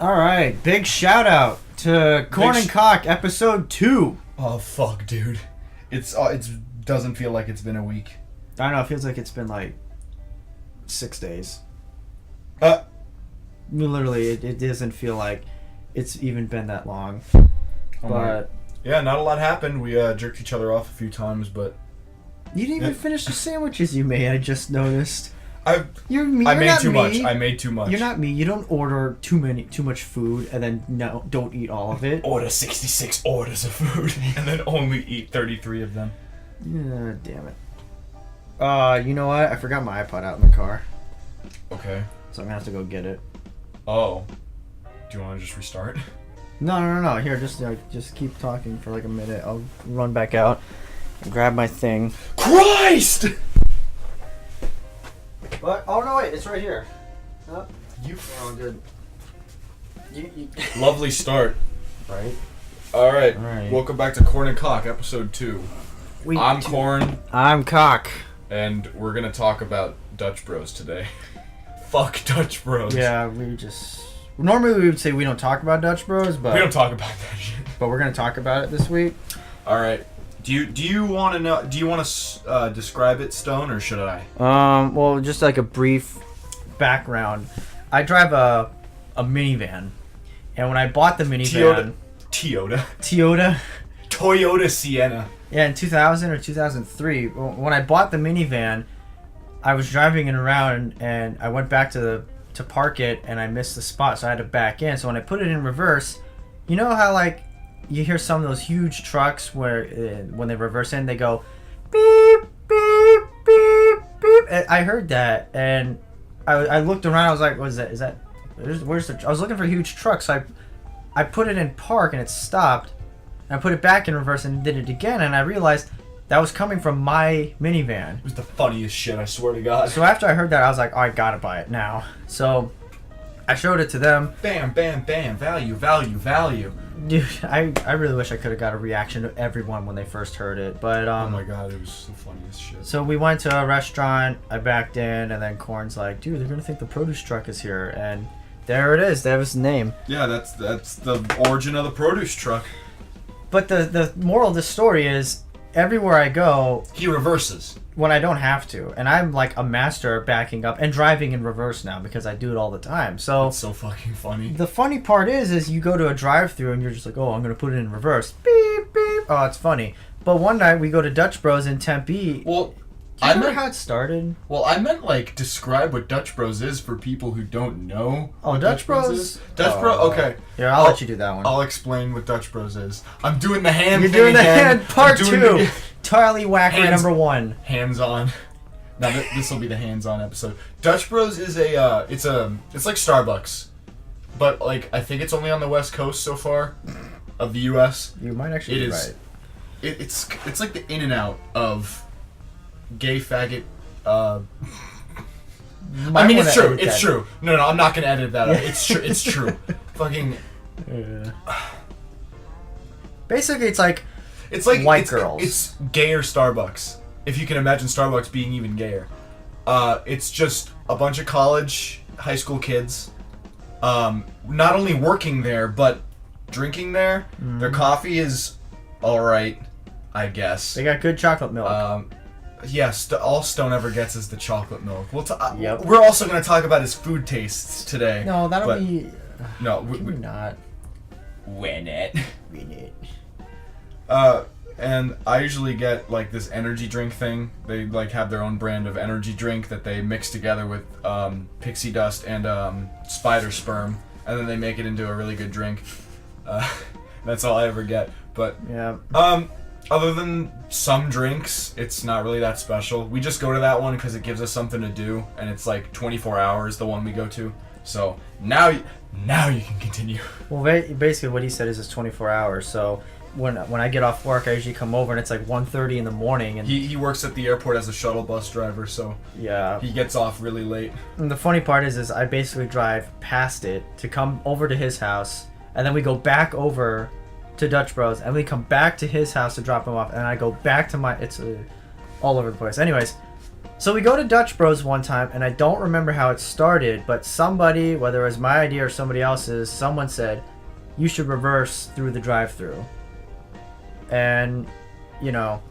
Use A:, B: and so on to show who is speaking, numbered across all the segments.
A: All right, big shout out to Korn and Kock, episode 2.
B: Oh fuck, dude! It doesn't feel like it's been a week.
A: I don't know. It feels like it's been like 6 days. Literally, it doesn't feel like it's even been that long. But
B: yeah, not a lot happened. We jerked each other off a few times, but
A: you didn't even finish the sandwiches you made. I just noticed.
B: I made too much. I made too much.
A: You're not me. You don't order too much food and then don't eat all of it.
B: Order 66 orders of food and then only eat 33 of them.
A: Yeah, damn it. You know what? I forgot my iPod out in the car.
B: Okay.
A: So I'm gonna have to go get it.
B: Oh. Do you want to just restart?
A: No. Here, just keep talking for like a minute. I'll run back out and grab my thing.
B: Christ!
A: What? Oh no, wait, it's right here. Oh,
B: Oh,
A: good. You.
B: Lovely start.
A: Right.
B: All right.
A: Alright.
B: Welcome back to Korn and Kock, episode 2. I'm Korn.
A: I'm Kock.
B: And we're gonna talk about Dutch Bros today. Fuck Dutch Bros.
A: Yeah, normally we would say we don't talk about Dutch Bros, but
B: we don't talk about that shit.
A: But we're gonna talk about it this week.
B: All right. Do you want to know? Do you want to describe it, Stone, or should I?
A: Well, just like a brief background. I drive a minivan, and when I bought the minivan,
B: Toyota Sienna.
A: Yeah, in 2000 or 2003, when I bought the minivan, I was driving it around, and I went back to park it, and I missed the spot, so I had to back in. So when I put it in reverse, you know how like you hear some of those huge trucks where when they reverse in, they go beep, beep, beep, beep. And I heard that, and I looked around. I was like, "What is that? Is that? Where's the?" I was looking for huge trucks. So I put it in park, and it stopped. And I put it back in reverse and did it again, and I realized that was coming from my minivan.
B: It was the funniest shit, I swear to God.
A: So after I heard that, I was like, "Oh, I gotta buy it now." So I showed it to them.
B: Bam, bam, bam. Value, value, value.
A: Dude, I really wish I could have got a reaction to everyone when they first heard it, but
B: oh my God, it was the funniest shit.
A: So we went to a restaurant, I backed in, and then Korn's like, "Dude, they're gonna think the produce truck is here," and there it is. That was the name.
B: Yeah, that's the origin of the produce truck.
A: But the moral of this story is, everywhere I go,
B: he reverses
A: when I don't have to, and I'm like a master at backing up and driving in reverse now because I do it all the time. So
B: it's so fucking funny.
A: The funny part is you go to a drive-through and you're just like, "Oh, I'm gonna put it in reverse." Beep beep. Oh, it's funny. But one night we go to Dutch Bros in Tempe.
B: Well,
A: do you remember how it started?
B: Well, I meant like describe what Dutch Bros is for people who don't know.
A: Oh, Dutch Bros is
B: Dutch Bros. Okay.
A: Yeah, I'll let you do that one.
B: I'll explain what Dutch Bros is. I'm doing the hand.
A: You're
B: thing
A: doing the
B: again.
A: hand part 2. Totally wackery number 1.
B: Hands on. Now this will be the hands-on episode. Dutch Bros is it's like Starbucks, but like I think it's only on the West Coast so far of the U.S.
A: You might actually be right.
B: It's like the In-N-Out of gay faggot. I mean, it's true. It's true. No, I'm not gonna edit that out. It's true. It's true. Fucking.
A: Yeah. Basically, it's like
B: white
A: girls.
B: It's gayer Starbucks. If you can imagine Starbucks being even gayer. It's just a bunch of high school kids, not only working there, but drinking there. Mm-hmm. Their coffee is alright, I guess.
A: They got good chocolate milk.
B: Yes, all Stone ever gets is the chocolate milk.
A: Yep.
B: We're also going to talk about his food tastes today.
A: No, that'll be...
B: No,
A: we're not.
B: Win it.
A: Win it.
B: And I usually get like this energy drink thing. They like have their own brand of energy drink that they mix together with pixie dust and spider sperm, and then they make it into a really good drink. That's all I ever get. But
A: yeah.
B: Other than some drinks, it's not really that special. We just go to that one because it gives us something to do, and it's like 24 hours, the one we go to. So now you can continue.
A: Well, basically what he said is it's 24 hours, so when I get off work, I usually come over and it's like 1:30 in the morning. And
B: he works at the airport as a shuttle bus driver, so
A: yeah,
B: he gets off really late.
A: And the funny part is I basically drive past it to come over to his house, and then we go back over to Dutch Bros, and we come back to his house to drop him off, and I go back to my... It's all over the place. Anyways, So we go to Dutch Bros one time, and I don't remember how it started, but somebody, whether it was my idea or somebody else's, someone said, you should reverse through the drive-thru. And, you know...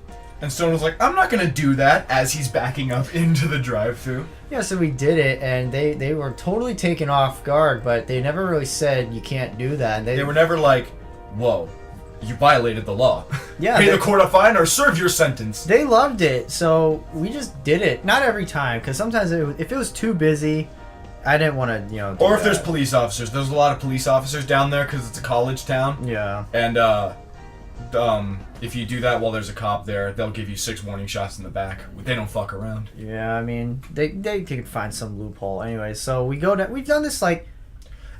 B: And Stone was like, I'm not going to do that, as he's backing up into the drive-thru.
A: Yeah, so we did it, and they were totally taken off guard, but they never really said you can't do that. And
B: they were never like, whoa, you violated the law.
A: Yeah,
B: Pay the court a fine or serve your sentence.
A: They loved it, so we just did it. Not every time, because sometimes if it was too busy, I didn't want to,
B: or if there's police officers. There's a lot of police officers down there because it's a college town.
A: Yeah.
B: And if you do that while there's a cop there, they'll give you 6 warning shots in the back. They don't fuck around.
A: Yeah, I mean, they could find some loophole. Anyway, so we've done this like...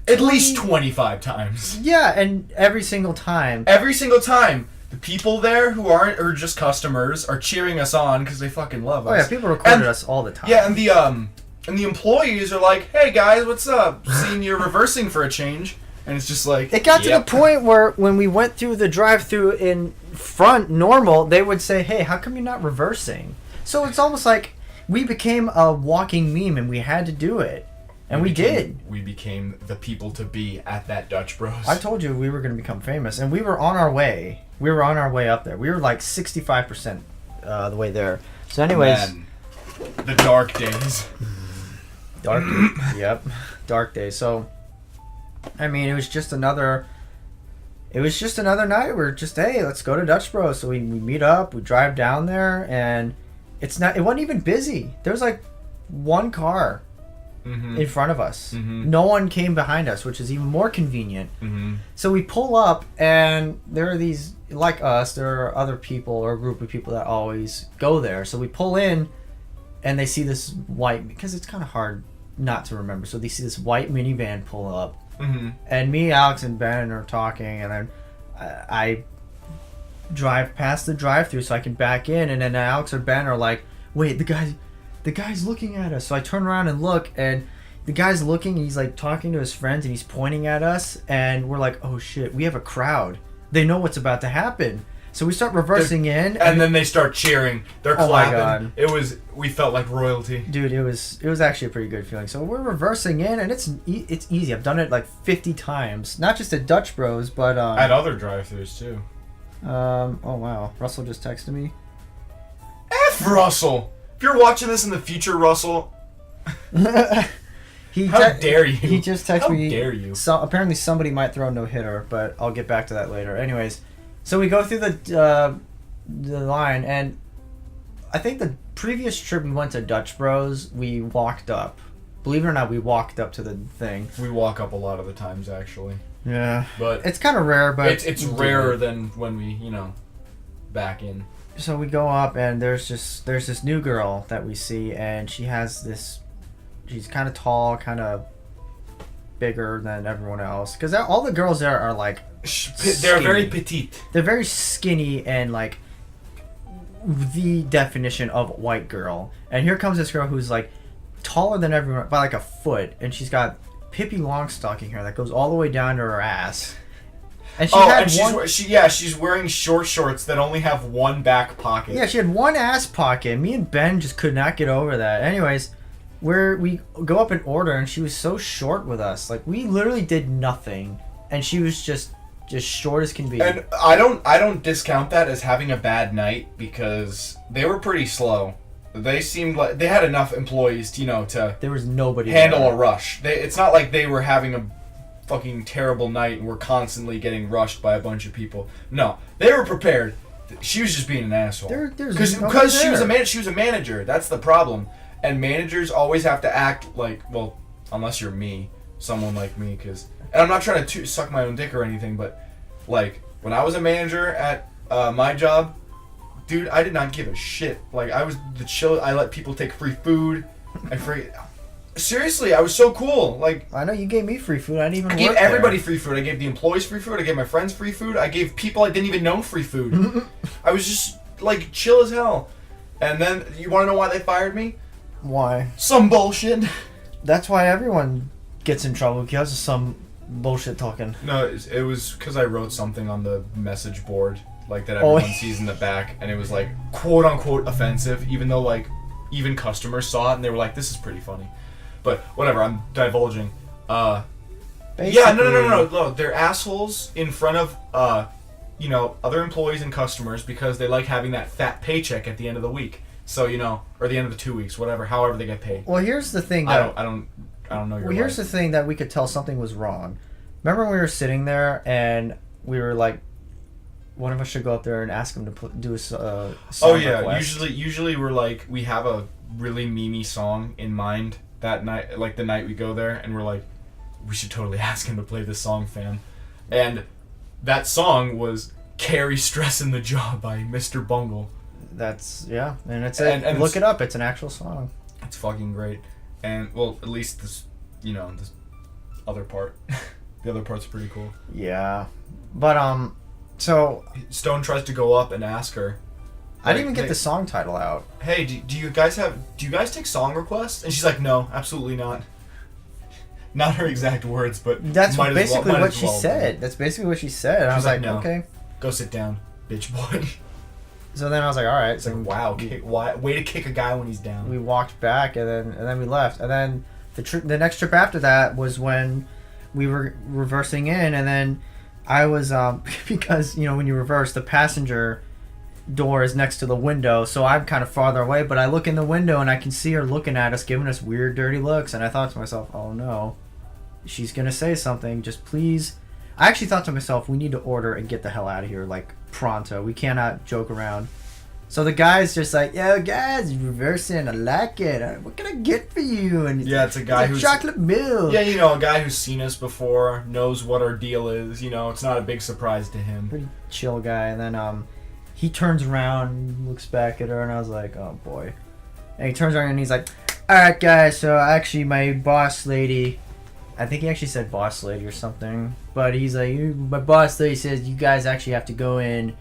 B: At least 25 times.
A: Yeah, and every single time.
B: Every single time. The people there who aren't, or just customers, are cheering us on because they fucking love us.
A: Oh yeah, people recorded us all the time.
B: Yeah, and the employees are like, hey guys, what's up? Seeing you're reversing for a change. And it's just like...
A: It got to the point where when we went through the drive-thru in front, normal, they would say, hey, how come you're not reversing? So it's almost like we became a walking meme and we had to do it. And we did.
B: We became the people to be at that Dutch Bros.
A: I told you we were going to become famous. And we were on our way. We were on our way up there. We were like 65% the way there. So anyways...
B: Man, the dark days.
A: Dark Yep. Dark days. So... I mean, it was just another night. We're just, hey, let's go to Dutch Bros. So we meet up, we drive down there, and it wasn't even busy. There was like one car in front of us. Mm-hmm. No one came behind us, which is even more convenient. Mm-hmm. So we pull up, and there are these, like us, there are other people or a group of people that always go there. So we pull in, and they see this white, because it's kind of hard not to remember. So they see this white minivan pull up. Mm-hmm. And me, Alex, and Ben are talking, and then I drive past the drive-thru so I can back in, and then Alex or Ben are like, "Wait, the guy's looking at us." So I turn around and look, and the guy's looking. And he's like talking to his friends, and he's pointing at us, and we're like, "Oh shit, we have a crowd. They know what's about to happen." So we start reversing in,
B: and then they start cheering. They're clapping.
A: Oh my God.
B: We felt like royalty.
A: Dude, it was actually a pretty good feeling. So we're reversing in, and it's easy. I've done it like 50 times, not just at Dutch Bros, but
B: at other drive-thrus too.
A: Oh wow, Russell just texted me.
B: F Russell. If you're watching this in the future, Russell. How dare you?
A: He just texted me.
B: How dare you?
A: So apparently somebody might throw a no-hitter, but I'll get back to that later. Anyways. So we go through the line, and I think the previous trip we went to Dutch Bros, we walked up. Believe it or not, we walked up to the thing.
B: We walk up a lot of the times, actually.
A: Yeah.
B: But
A: it's kind of rare, but...
B: It's rarer than when we, back in.
A: So we go up, and there's this new girl that we see, and she has this... She's kind of tall, kind of bigger than everyone else. Because all the girls there are, like...
B: They're very petite.
A: They're very skinny and like the definition of white girl. And here comes this girl who's like taller than everyone by like a foot, and she's got Pippi Longstocking hair that goes all the way down to her ass. And she's wearing short shorts that only have one back pocket. Yeah, she had one ass pocket. Me and Ben just could not get over that. Anyways, we go up and order, and she was so short with us. Like we literally did nothing, and she was just short as can be.
B: And I don't discount that as having a bad night, because they were pretty slow. They seemed like they had enough employees to
A: there was nobody
B: handle
A: there.
B: A rush. It's not like they were having a fucking terrible night and were constantly getting rushed by a bunch of people. No, they were prepared. She was just being an asshole. Because she was a manager. That's the problem. And managers always have to act like, well, unless you're me, someone like me, because... And I'm not trying to suck my own dick or anything, but, like, when I was a manager at my job, dude, I did not give a shit. Like, I was the chill. I let people take free food and free... Seriously, I was so cool. Like,
A: I know you gave me free food. I didn't even
B: I gave everybody free food. I gave the employees free food. I gave my friends free food. I gave people I didn't even know free food. I was just, like, chill as hell. And then, you want to know why they fired me?
A: Why?
B: Some bullshit.
A: That's why everyone gets in trouble, because of some... bullshit talking.
B: No, it was because I wrote something on the message board like that everyone sees in the back, and it was like quote unquote offensive, even though like even customers saw it and they were like, this is pretty funny. But whatever, I'm divulging. Yeah, no. They're assholes in front of, other employees and customers because they like having that fat paycheck at the end of the week. So, or the end of the 2 weeks, whatever, however they get paid.
A: Well, here's the thing.
B: I don't know your
A: here's the thing that we could tell something was wrong. Remember when we were sitting there and we were like, one of us should go up there and ask him to do a song request.
B: Usually we're like, we have a really memey song in mind that night, like the night we go there, and we're like, we should totally ask him to play this song, fam. And that song was Carry Stress in the Job by Mr. Bungle.
A: That's, yeah, and look it up, it's an actual song.
B: It's fucking great. And, well, at least this, this other part. The other part's pretty cool.
A: Yeah. But, so...
B: Stone tries to go up and ask her.
A: I didn't even get the song title out.
B: Hey, do you guys take song requests? And she's like, no, absolutely not. Not her exact words, but
A: that's basically what she said. That's basically what she said. I was like,
B: no.
A: Okay.
B: Go sit down, bitch boy.
A: So then I was like, all right.
B: It's like, wow, way to kick a guy when he's down.
A: We walked back, and then we left. And then the next trip after that was when we were reversing in, and then I was, because, when you reverse, the passenger door is next to the window, so I'm kind of farther away, but I look in the window and I can see her looking at us, giving us weird, dirty looks, and I thought to myself, oh no, she's gonna say something, just please. I actually thought to myself, we need to order and get the hell out of here, like, pronto. We cannot joke around. So the guy's just like, yo, guys, reversing, I like it. What can I get for you? And
B: yeah, it's a guy who's...
A: chocolate milk.
B: Yeah, a guy who's seen us before, knows what our deal is, it's not a big surprise to him.
A: Pretty chill guy, and then, he turns around, looks back at her, and I was like, oh boy. And he turns around and he's like, alright guys, so actually my boss lady, I think he actually said boss lady or something, but he's like, my boss lady says you guys actually have to go in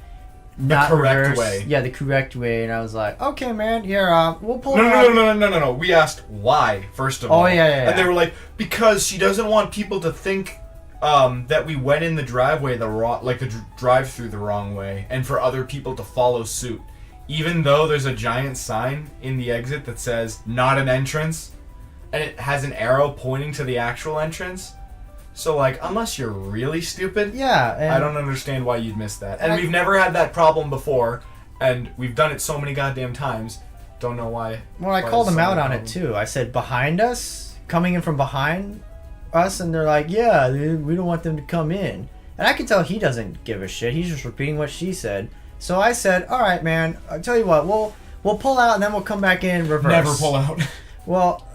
A: not
B: the correct
A: reverse.
B: way.
A: Yeah, the correct way. And I was like, okay man, here, we'll pull it
B: No. We asked why, first of all.
A: Oh yeah.
B: And they were like, because she doesn't want people to think that we went in the driveway the drive-through the wrong way, and for other people to follow suit, even though there's a giant sign in the exit that says not an entrance, and it has an arrow pointing to the actual entrance. So unless you're really stupid,
A: yeah,
B: I don't understand why you'd miss that. And we've never had that problem before, and we've done it so many goddamn times. Don't know why.
A: Well, I called them out on it too. I said behind us, coming in from behind us, and they're like, yeah, dude, we don't want them to come in. And I can tell he doesn't give a shit. He's just repeating what she said. So I said, all right, man, I'll tell you what, we'll pull out and then we'll come back in reverse.
B: Never pull out.
A: Well,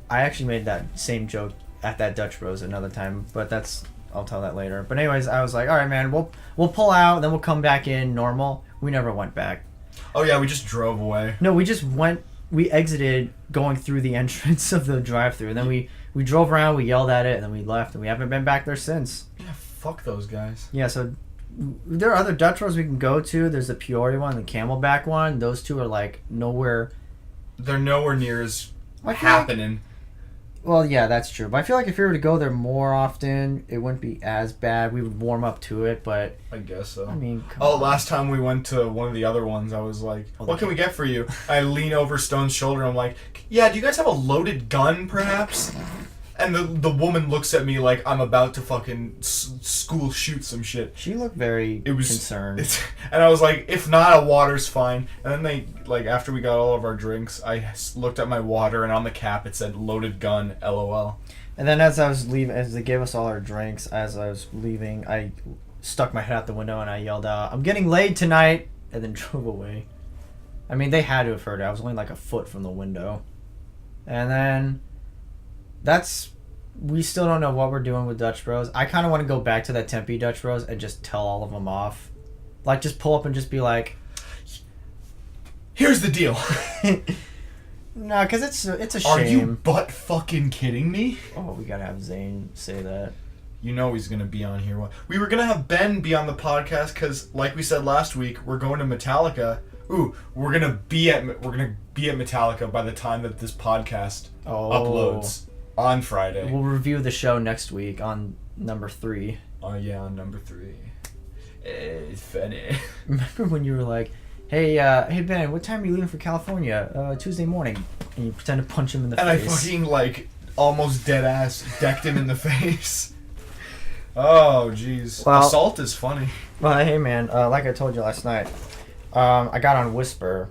A: I actually made that same joke at that Dutch Bros another time, but I'll tell that later. But anyways, I was like, all right, man, we'll pull out, then we'll come back in normal. We never went back.
B: Oh yeah, we just drove away.
A: No, we exited going through the entrance of the drive-thru, and then we drove around, we yelled at it, and then we left, and we haven't been back there since.
B: Yeah, fuck those guys.
A: Yeah, so there are other Dutch Bros we can go to. There's the Peoria one, the Camelback one. Those two are nowhere.
B: They're nowhere near as happening.
A: Well, yeah, that's true. But I feel like if we were to go there more often, it wouldn't be as bad. We would warm up to it, but...
B: I guess so.
A: I mean, come on.
B: Last time we went to one of the other ones, I was like, what can we get for you? I lean over Stone's shoulder, I'm like, yeah, do you guys have a loaded gun, perhaps? And the woman looks at me like I'm about to fucking school shoot some shit.
A: She looked very concerned.
B: And I was like, if not, a water's fine. And then after we got all of our drinks, I looked at my water, and on the cap it said loaded gun, LOL.
A: And then as I was leaving, as they gave us all our drinks, as I was leaving, I stuck my head out the window and I yelled out, I'm getting laid tonight, and then drove away. I mean, they had to have heard it. I was only a foot from the window. And then... we still don't know what we're doing with Dutch Bros. I kind of want to go back to that Tempe Dutch Bros and just tell all of them off. Just pull up and just be like,
B: here's the deal.
A: No, because it's a shame.
B: Are you butt fucking kidding me?
A: Oh, we gotta have Zane say that.
B: You know he's gonna be on here. We were gonna have Ben be on the podcast because, like we said last week, we're going to Metallica. Ooh, we're gonna be at Metallica by the time that this podcast uploads. On Friday.
A: We'll review the show next week on number 3.
B: Oh, yeah, on number 3. It's funny.
A: Remember when you were like, hey Ben, what time are you leaving for California? Tuesday morning. And you pretend to punch him in the
B: and
A: face.
B: I fucking like almost dead ass decked him in the face. Oh jeez.
A: Well-
B: Assault is funny.
A: Well, hey man, like I told you last night, I got on Whisper,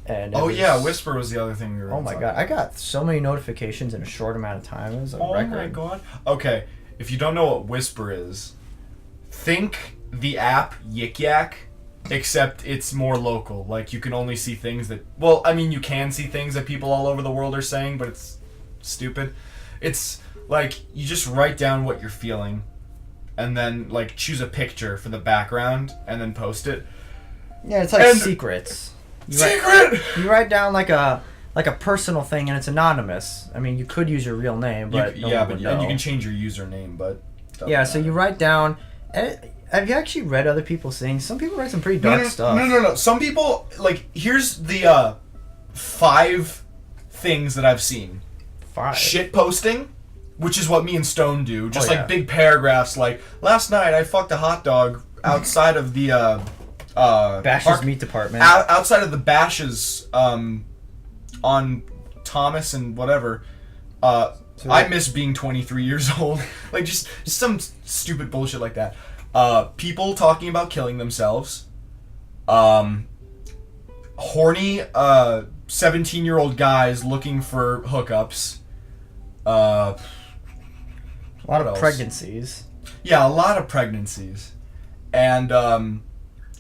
A: and
B: Whisper was the other thing we were
A: Oh my god, I got so many notifications in a short amount of time. It was a record.
B: my god. Okay, if you don't know what Whisper is, think the app Yik Yak, except it's more local. Like, you can only see things that... Well, I mean, you can see things that people all over the world are saying, but it's stupid. It's, like, you just write down what you're feeling, and then, like, choose a picture for the background, and then post it.
A: Yeah, it's like secrets. You write down like a personal thing, and it's anonymous. I mean, you could use your real name, but no one would know.
B: And you can change your username, but...
A: Yeah, so you write down... Have you actually read other people's things? Some people write some pretty dark stuff.
B: No. Some people, like, here's the 5 things that I've seen.
A: 5?
B: Shit posting, which is what me and Stone do. Just like big paragraphs like, last night I fucked a hot dog outside of the
A: Bash's meat department.
B: Outside of the Bash's on Thomas and whatever. I miss being 23 years old. Like, just some stupid bullshit like that. People talking about killing themselves. Horny 17-year-old guys looking for hookups.
A: A lot of pregnancies.
B: Yeah, a lot of pregnancies. And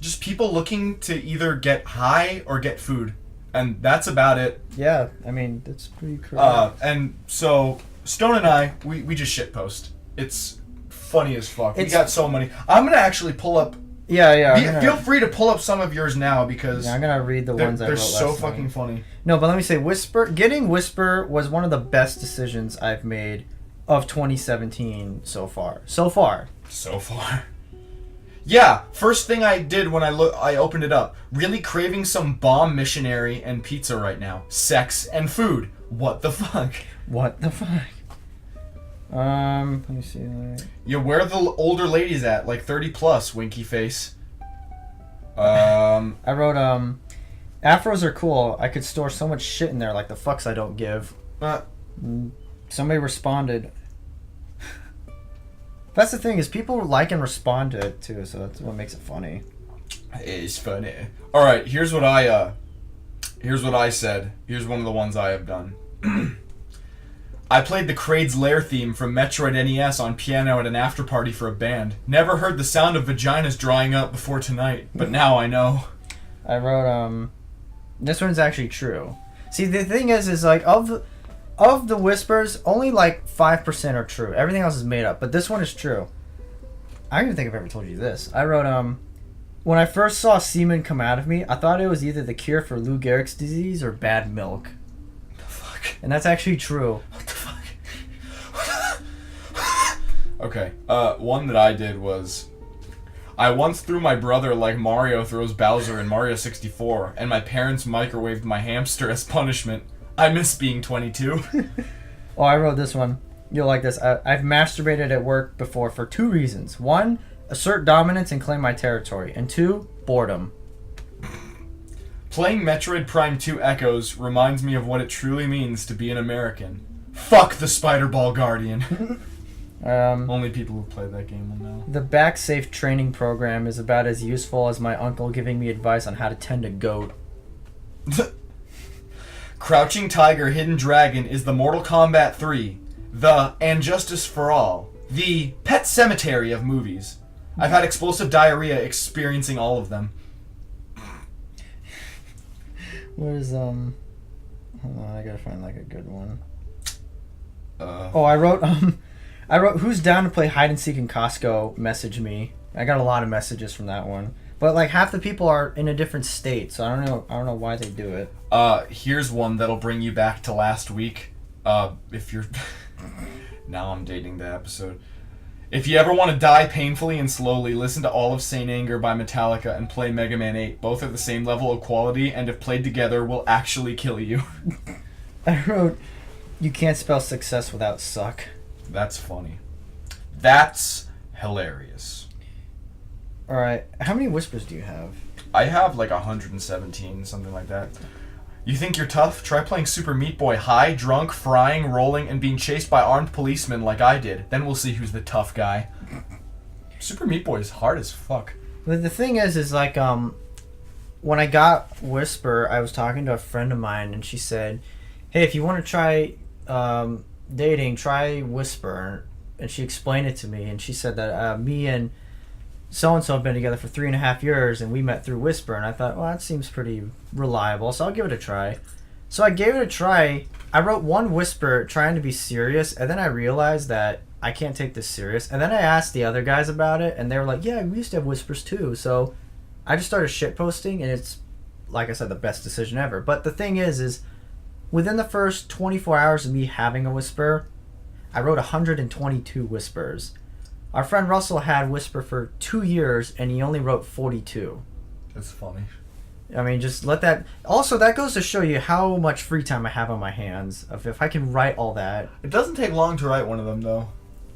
B: just people looking to either get high or get food. And that's about it.
A: Yeah, I mean, that's pretty correct.
B: And so, Stone and I, we just shitpost. It's funny as fuck. We got so many. I'm going to actually pull up...
A: Yeah.
B: Feel free to pull up some of yours now, because...
A: Yeah, I'm going to read the ones I wrote
B: last night. They're so fucking
A: night.
B: funny.
A: No, but let me say, getting Whisper was one of the best decisions I've made of 2017 so far. So far.
B: Yeah, first thing I did when I opened it up. Really craving some bomb missionary and pizza right now. Sex and food. What the fuck?
A: Let me see.
B: Yeah, where are the older ladies at? Like 30 plus, winky face. I
A: wrote, afros are cool. I could store so much shit in there, like the fucks I don't give. Somebody responded. That's the thing, is people like and respond to it too, so that's what makes it funny.
B: It's funny. All right, here's what I said. Here's one of the ones I have done. I played the Kraid's Lair theme from Metroid NES on piano at an after party for a band. Never heard the sound of vaginas drying up before tonight, but now I know.
A: I wrote, this one's actually true. See, the thing is like, of the whispers, only like 5% are true. Everything else is made up, but this one is true. I don't even think I've ever told you this. I wrote, when I first saw semen come out of me, I thought it was either the cure for Lou Gehrig's disease or bad milk.
B: What the fuck?
A: And that's actually true.
B: What the fuck? Okay, one that I did was... I once threw my brother like Mario throws Bowser in Mario 64, and my parents microwaved my hamster as punishment. I miss being 22.
A: Oh, I wrote this one. You'll like this. I've masturbated at work before for 2 reasons. 1, assert dominance and claim my territory. And 2, boredom.
B: Playing Metroid Prime 2 Echoes reminds me of what it truly means to be an American. Fuck the Spider Ball Guardian. Only people who play that game will know.
A: The back safe training program is about as useful as my uncle giving me advice on how to tend a goat.
B: Crouching Tiger, Hidden Dragon is the Mortal Kombat 3, the And Justice for All, the Pet Cemetery of movies. I've had explosive diarrhea experiencing all of them.
A: Where's, hold on, I gotta find, like, a good one. I wrote, who's down to play hide and seek in Costco, message me. I got a lot of messages from that one. But, like, half the people are in a different state, so I don't know why they do it.
B: Here's one that'll bring you back to last week. If you're... Now I'm dating the episode. If you ever want to die painfully and slowly, listen to All of Saint Anger by Metallica and play Mega Man 8. Both at the same level of quality, and if played together, will actually kill you.
A: I wrote, you can't spell success without suck.
B: That's funny. That's hilarious.
A: Alright, how many whispers do you have?
B: I have like 117, something like that. You think you're tough? Try playing Super Meat Boy high, drunk, frying, rolling, and being chased by armed policemen like I did. Then we'll see who's the tough guy. Super Meat Boy is hard as fuck.
A: But the thing is like, when I got Whisper, I was talking to a friend of mine, and she said, hey, if you want to try dating, try Whisper. And she explained it to me, and she said that me and so-and-so have been together for 3.5 years, and we met through Whisper, and I thought, well, that seems pretty reliable, so I'll give it a try. So I gave it a try. I wrote one Whisper trying to be serious, and then I realized that I can't take this serious. And then I asked the other guys about it, and they were like, yeah, we used to have Whispers too. So I just started shitposting, and it's, like I said, the best decision ever. But the thing is within the first 24 hours of me having a Whisper, I wrote 122 Whispers. Our friend Russell had Whisper for 2 years, and he only wrote 42.
B: That's funny.
A: I mean, just let that... Also, that goes to show you how much free time I have on my hands. If I can write all that.
B: It doesn't take long to write one of them, though.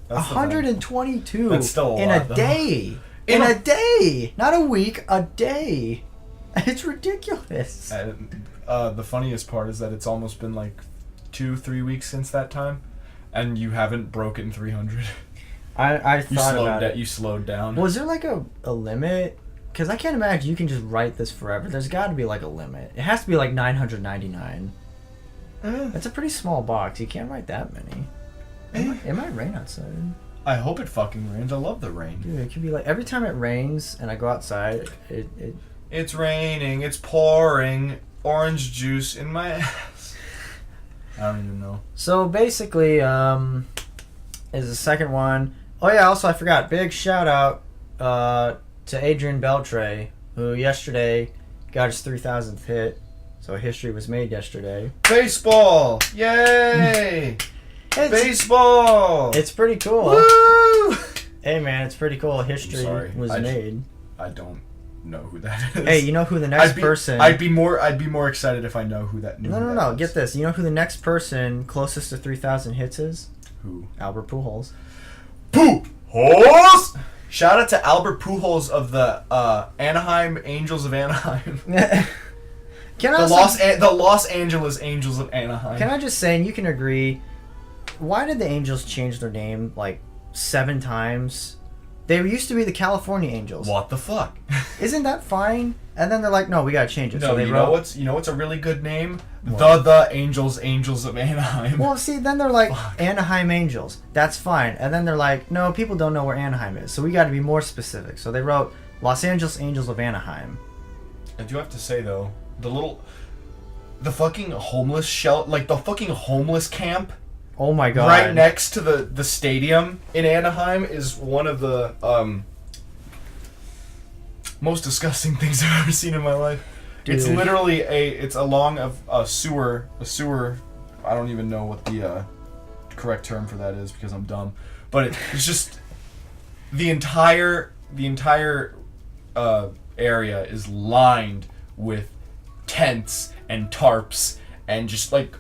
B: That's
A: 122
B: That's still a
A: in
B: lot,
A: a
B: though.
A: day. In a day. Not a week, a day. It's ridiculous.
B: The funniest part is that it's almost been like 2-3 weeks since that time, and you haven't broken 300.
A: I thought about it.
B: You slowed down.
A: Was there like a limit? Because I can't imagine you can just write this forever. There's got to be like a limit. It has to be like 999. That's a pretty small box. You can't write that many. It might rain outside.
B: I hope it fucking rains. I love the rain.
A: Dude, it could be like every time it rains and I go outside, it
B: It's raining. It's pouring. Orange juice in my ass. I don't even know.
A: So basically, is the second one. Oh yeah, also I forgot. Big shout out to Adrian Beltre, who yesterday got his 3,000th hit. So history was made yesterday.
B: Baseball! Yay! Baseball!
A: It's pretty cool.
B: Woo!
A: Hey man, it's pretty cool. History was made.
B: I don't know who that is.
A: Hey, you know who the next person?
B: I'd be more excited if I know who that.
A: No. Get this. You know who the next person closest to 3,000 hits is?
B: Who?
A: Albert Pujols.
B: Pujols! Shout out to Albert Pujols of the Anaheim Angels of Anaheim. The Los Angeles Angels of Anaheim.
A: Can I just say, and you can agree, why did the Angels change their name like 7 times? They used to be the California Angels.
B: What the fuck?
A: Isn't that fine? And then they're like, no, we gotta change it.
B: No,
A: so they
B: you know what's a really good name?
A: What?
B: The Angels of Anaheim.
A: Well, see, then they're like,
B: Fuck.
A: Anaheim Angels. That's fine. And then they're like, no, people don't know where Anaheim is, so we gotta be more specific. So they wrote Los Angeles Angels of Anaheim.
B: I do have to say though, the fucking homeless the fucking homeless camp.
A: Oh my god.
B: Right next to the stadium in Anaheim is one of the most disgusting things I've ever seen in my life. Dude. It's literally it's along a sewer. I don't even know what the correct term for that is because I'm dumb. But it's just the entire area is lined with tents and tarps and just like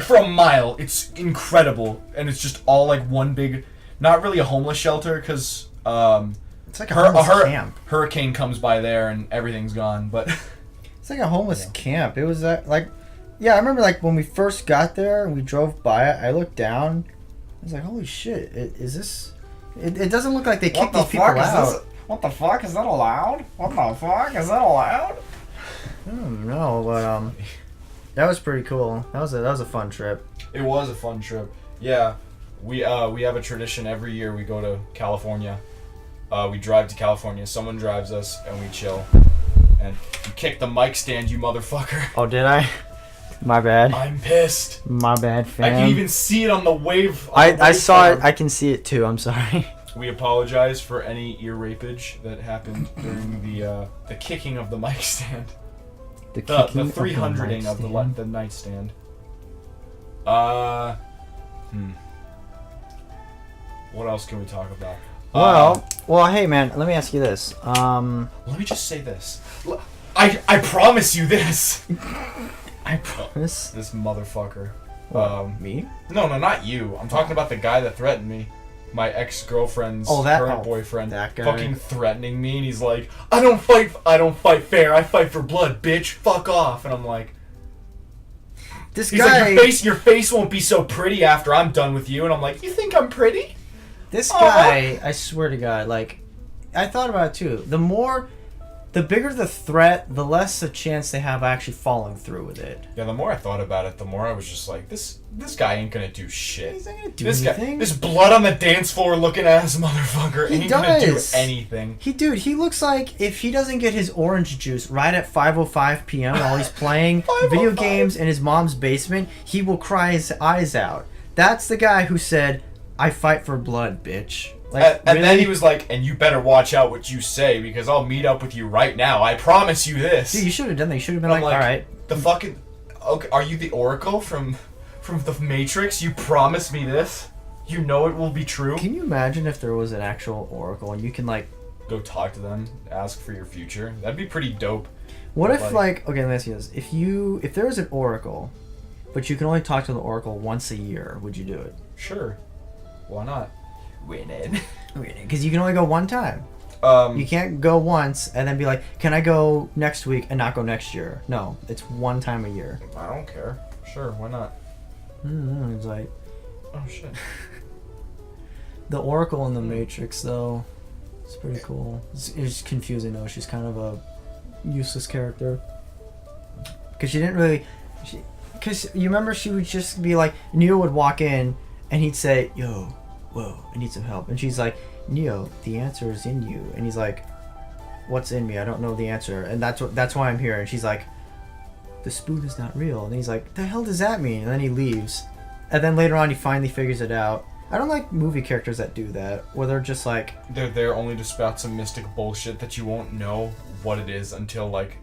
B: for a mile. It's incredible, and it's just all like one big, not really a homeless shelter because
A: it's like a homeless camp.
B: Hurricane comes by there and everything's gone, but
A: it's like a homeless camp. It was I remember like when we first got there and we drove by it, I looked down, I was like, holy shit, is this it doesn't look like they kicked these people out.
B: What the fuck, is that allowed? What the fuck, is that allowed?
A: I don't know, but that was pretty cool. That was a fun trip.
B: It was a fun trip. Yeah, we have a tradition every year. We go to California. We drive to California. Someone drives us, and we chill. And you kick the mic stand, you motherfucker.
A: Oh, did I? My bad.
B: I'm pissed.
A: My bad, fam.
B: I can even see it on the wave.
A: I saw it. I can see it too. I'm sorry.
B: We apologize for any ear rapage that happened during the kicking of the mic stand. The 300ing of the nightstand. What else can we talk about?
A: Well, hey man, let me ask you this.
B: Let me just say this. I promise you this.
A: I promise.
B: This motherfucker.
A: Me?
B: No, not you. I'm talking about the guy that threatened me. my ex-girlfriend's current boyfriend
A: that guy.
B: fucking threatening me, and he's like, I don't fight fair, I fight for blood, bitch, fuck off. And I'm like,
A: he's
B: like, your face won't be so pretty after I'm done with you. And I'm like, you think I'm pretty?
A: This guy, I swear to God, like, I thought about it too. The bigger the threat, the less a chance they have actually following through with it.
B: Yeah, the more I thought about it, the more I was just like, this guy ain't gonna do shit.
A: He's not gonna do anything.
B: This blood on the dance floor looking ass motherfucker ain't gonna do anything.
A: He looks like if he doesn't get his orange juice right at 5:05 p.m. while he's playing video games in his mom's basement, he will cry his eyes out. That's the guy who said, I fight for blood, bitch. Like,
B: and then he was like, and you better watch out what you say, because I'll meet up with you right now. I promise you this.
A: Dude, you should have done that. You should have been like, all right.
B: The fucking... Okay, are you the Oracle from the Matrix? You promised me this? You know it will be true?
A: Can you imagine if there was an actual Oracle and you can, like...
B: Go talk to them, ask for your future? That'd be pretty dope.
A: What if, like... Okay, let me ask you this. If there was an Oracle, but you can only talk to the Oracle once a year, would you do it?
B: Sure. Why not? Winning.
A: Because you can only go one time. You can't go once and then be like, can I go next week and not go next year? No, it's one time a year.
B: I don't care. Sure, why not?
A: It's like...
B: Oh, shit.
A: The Oracle in the Matrix, though, it's pretty cool. It's confusing, though. She's kind of a useless character. Because she didn't really... Because you remember she would just be like... Neo would walk in and he'd say, yo... Whoa, I need some help. And she's like, Neo, the answer is in you. And he's like, what's in me? I don't know the answer. And that's why I'm here. And she's like, the spoon is not real. And he's like, the hell does that mean? And then he leaves. And then later on he finally figures it out. I don't like movie characters that do that, where they're just like...
B: They're there only to spout some mystic bullshit that you won't know what it is until, like,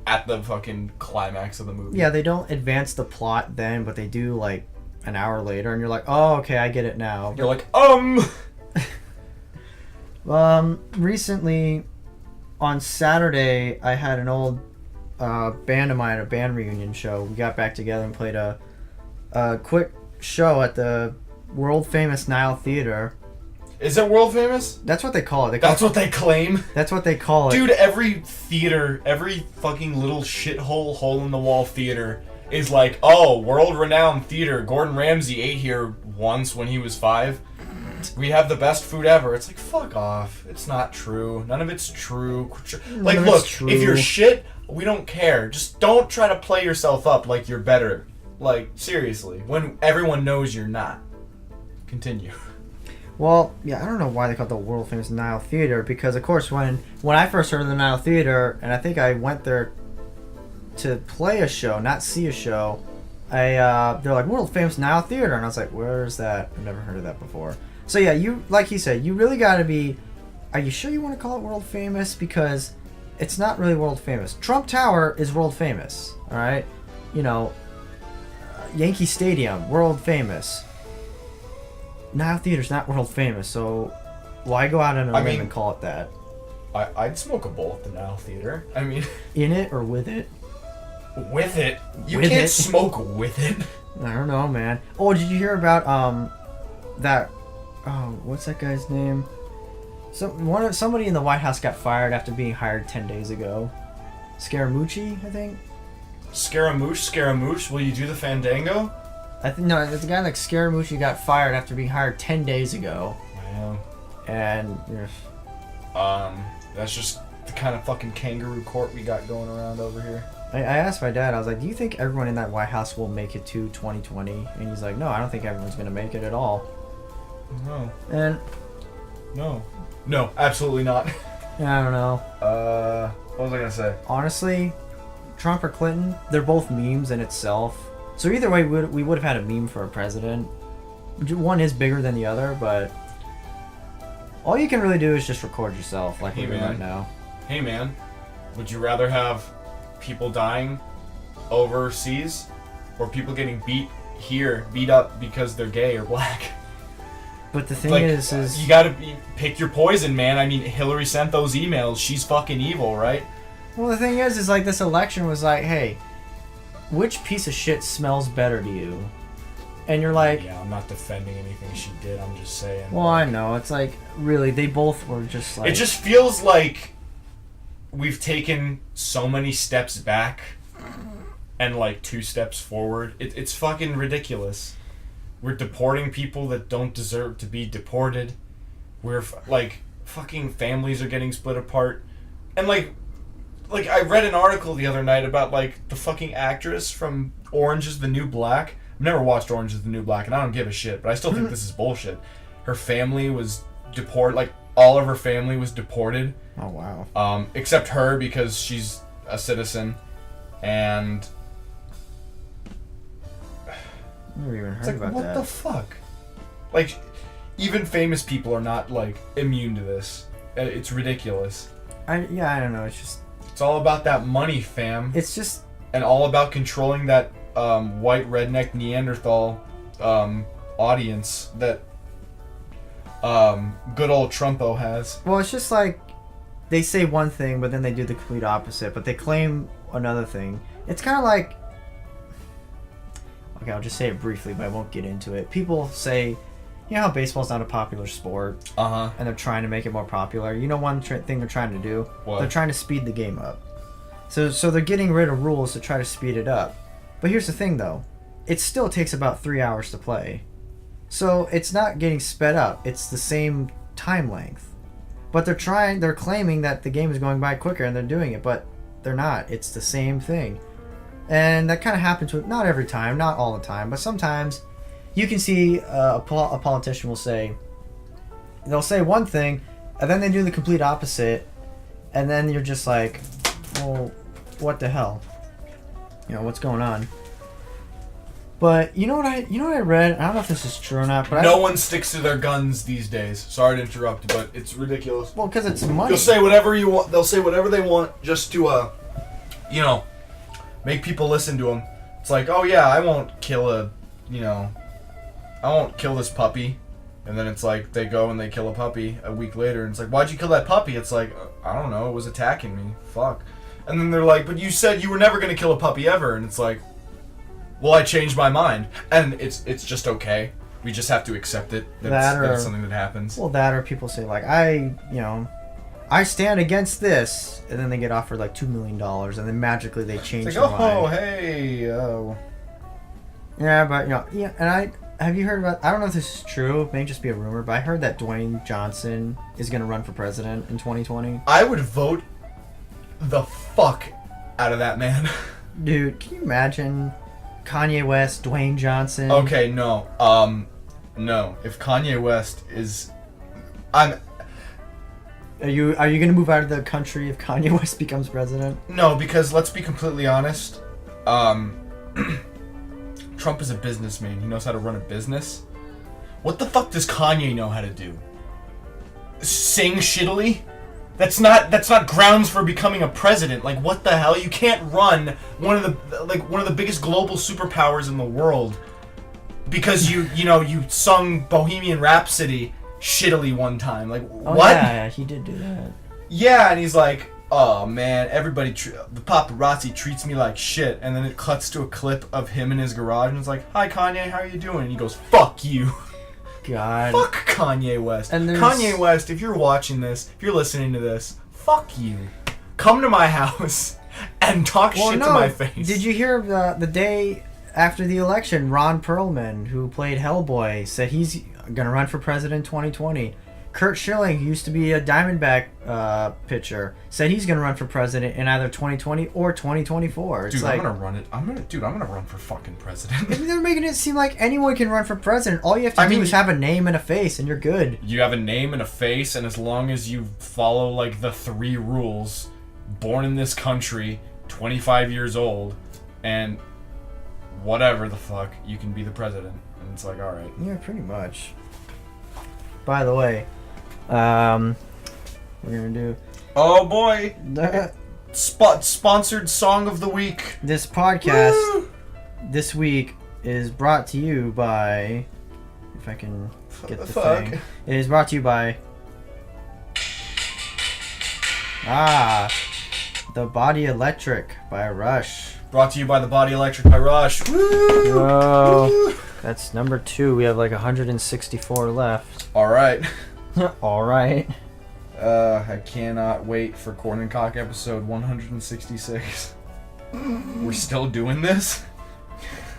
B: at the fucking climax of the movie.
A: Yeah, they don't advance the plot then, but they do, like, an hour later, and you're like, oh, okay, I get it now.
B: You're like,
A: Recently, on Saturday, I had an old band of mine, a band reunion show. We got back together and played a quick show at the world-famous Nile Theater.
B: Is it world-famous?
A: That's what they call it.
B: That's what they claim?
A: That's what they call it.
B: Dude, every theater, every fucking little shithole, hole-in-the-wall theater is like, oh, world-renowned theater. Gordon Ramsay ate here once when he was 5. We have the best food ever. It's like, fuck off. It's not true. None of it's true. Like, look, if you're shit, we don't care. Just don't try to play yourself up like you're better. Like, seriously. When everyone knows you're not. Continue.
A: Well, yeah, I don't know why they call it the world-famous Nile Theater, because, of course, when I first heard of the Nile Theater, and I think I went there to play a show, not see a show, they're like, world-famous Nile Theater, and I was like, where's that? I've never heard of that before. So, yeah, you, like he said, you really gotta be, are you sure you want to call it world-famous? Because it's not really world-famous. Trump Tower is world-famous, alright? You know, Yankee Stadium, world-famous. Nile Theater's not world famous, so why go out on a limb and call it that?
B: I'd smoke a bowl at the Nile Theater. I mean...
A: In it or with it?
B: With it? You can't smoke with it.
A: I don't know, man. Oh, did you hear about, that... Oh, what's that guy's name? Somebody in the White House got fired after being hired 10 days ago. Scaramucci, I think?
B: Scaramouche, will you do the Fandango?
A: No, it's a guy like Scaramucci got fired after being hired 10 days ago.
B: Wow.
A: And...
B: that's just the kind of fucking kangaroo court we got going around over here.
A: I asked my dad, I was like, do you think everyone in that White House will make it to 2020? And he's like, no, I don't think everyone's going to make it at all.
B: No.
A: And...
B: No, absolutely not.
A: I don't know.
B: What was I going to say?
A: Honestly, Trump or Clinton, they're both memes in itself. So either way, we would have had a meme for a president. One is bigger than the other, but all you can really do is just record yourself, like we're doing right now.
B: Hey man, would you rather have people dying overseas, or people getting beat up because they're gay or black?
A: But the thing is
B: you gotta pick your poison, man. I mean, Hillary sent those emails. She's fucking evil, right?
A: Well, the thing is like this election was like, hey, which piece of shit smells better to you? and you're like,
B: Yeah, I'm not defending anything she did. I'm just saying.
A: well, I know. It's like, really, they both were just like...
B: It just feels like we've taken so many steps back and like 2 steps forward. It's fucking ridiculous. We're deporting people that don't deserve to be deported. We're like fucking families are getting split apart, and like I read an article the other night about like the fucking actress from Orange is the New Black. I've never watched Orange is the New Black, and I don't give a shit, but I still think this is bullshit. Her family was deported, like all of her family was deported.
A: Oh wow.
B: Except her, because she's a citizen, and
A: I never even heard
B: it's like,
A: about
B: what
A: that.
B: the fuck? Like, even famous people are not like immune to this. It's ridiculous.
A: I don't know. It's just...
B: It's all about that money, fam.
A: It's just...
B: And all about controlling that white redneck Neanderthal audience that good old Trumpo has.
A: Well, it's just like they say one thing, but then they do the complete opposite. But they claim another thing. It's kind of like... Okay, I'll just say it briefly, but I won't get into it. People say, you know how baseball's not a popular sport?
B: Uh-huh.
A: And they're trying to make it more popular. You know one thing they're trying to do?
B: What?
A: They're trying to speed the game up. So they're getting rid of rules to try to speed it up. But here's the thing, though. It still takes about 3 hours to play. So it's not getting sped up. It's the same time length. But they're claiming that the game is going by quicker and they're doing it, but they're not. It's the same thing. And that kind of happens with, not every time, not all the time, but sometimes you can see a politician will say, they'll say one thing, and then they do the complete opposite, and then you're just like, well, what the hell? You know, what's going on? But you know what I read? I don't know if this is true or not, but
B: no one sticks to their guns these days. Sorry to interrupt, but it's ridiculous.
A: Well, because it's money.
B: You'll say whatever you want. They'll say whatever they want just to, make people listen to them. It's like, oh yeah, I won't kill this puppy. And then it's like, they go and they kill a puppy a week later, and it's like, why'd you kill that puppy? It's like, I don't know, it was attacking me. Fuck. And then they're like, but you said you were never gonna kill a puppy ever. And it's like, well, I changed my mind. And it's just okay. We just have to accept it. That's something that happens.
A: Well, that or people say, like, I stand against this, and then they get offered like $2 million, and then magically they change
B: it's
A: their
B: like,
A: mind.
B: oh, hey, oh.
A: Yeah, but and have you heard about? I don't know if this is true. It may just be a rumor, but I heard that Dwayne Johnson is going to run for president in 2020.
B: I would vote the fuck out of that man.
A: Dude, can you imagine Kanye West, Dwayne Johnson?
B: Okay, no. No. If Kanye West is, Are you
A: going to move out of the country if Kanye West becomes president?
B: No, because let's be completely honest. Trump is a businessman. He knows how to run a business. What the fuck does Kanye know how to do? Sing shittily? That's not grounds for becoming a president. Like, what the hell? You can't run one of the biggest global superpowers in the world because you sung Bohemian Rhapsody shittily one time. Like, what?
A: Yeah, he did do that.
B: Yeah, and he's like, oh man, the paparazzi treats me like shit. And then it cuts to a clip of him in his garage, and it's like, hi Kanye, how are you doing? And he goes, fuck you.
A: God.
B: Fuck Kanye West.
A: And
B: Kanye West, if you're watching this, if you're listening to this, fuck you. Come to my house and talk shit to my face.
A: Did you hear the day after the election, Ron Perlman, who played Hellboy, said he's gonna run for president in 2020. Kurt Schilling, who used to be a Diamondback pitcher, said he's gonna run for president in either 2020 or 2024. It's
B: dude,
A: like,
B: I'm gonna run it. I'm gonna run for fucking president.
A: They're making it seem like anyone can run for president. All you have to do is have a name and a face, and you're good.
B: You have a name and a face, and as long as you follow like the 3 rules, born in this country, 25 years old, and whatever the fuck, you can be the president. And it's like, all right.
A: Yeah, pretty much. By the way, we're gonna do.
B: Oh boy! Sponsored song of the week.
A: This podcast
B: Woo!
A: This week is brought to you by. If I can get the thing, it is brought to you by. The Body Electric by Rush.
B: Brought to you by the Body Electric by Rush. Woo!
A: Whoa.
B: Woo!
A: That's number 2. We have like 164 left.
B: All right.
A: All right.
B: I cannot wait for Korn and Kock episode 166. We're still doing this?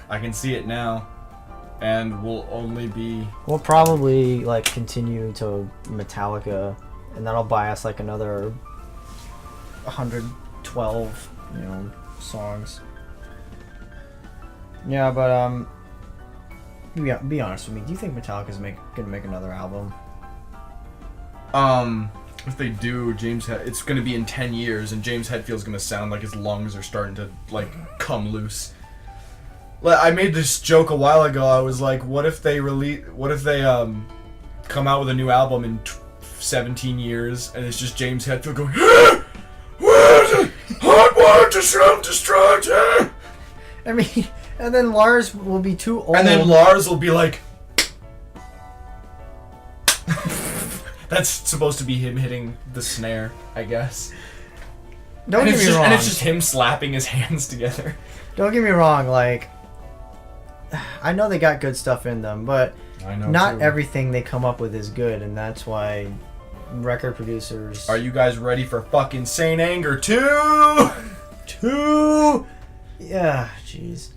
B: I can see it now. And we'll only be...
A: We'll probably like continue to Metallica, and that'll buy us like another 112, songs. Yeah, but be honest with me. Do you think Metallica's gonna make another album?
B: If they do, it's gonna be in 10 years, and James Hetfield's gonna sound like his lungs are starting to like come loose. I made this joke a while ago. I was like, what if they come out with a new album in 17 years, and it's just James Hetfield going, "Where's hot water to self-destruct?"
A: I mean, and then Lars will be too old.
B: And then Lars will be like, that's supposed to be him hitting the snare, I guess.
A: Don't get me wrong.
B: And it's just him slapping his hands together.
A: Don't get me wrong, like, I know they got good stuff in them, but not everything they come up with is good, and that's why record producers...
B: Are you guys ready for fucking Saint Anger 2?
A: 2? Yeah, jeez.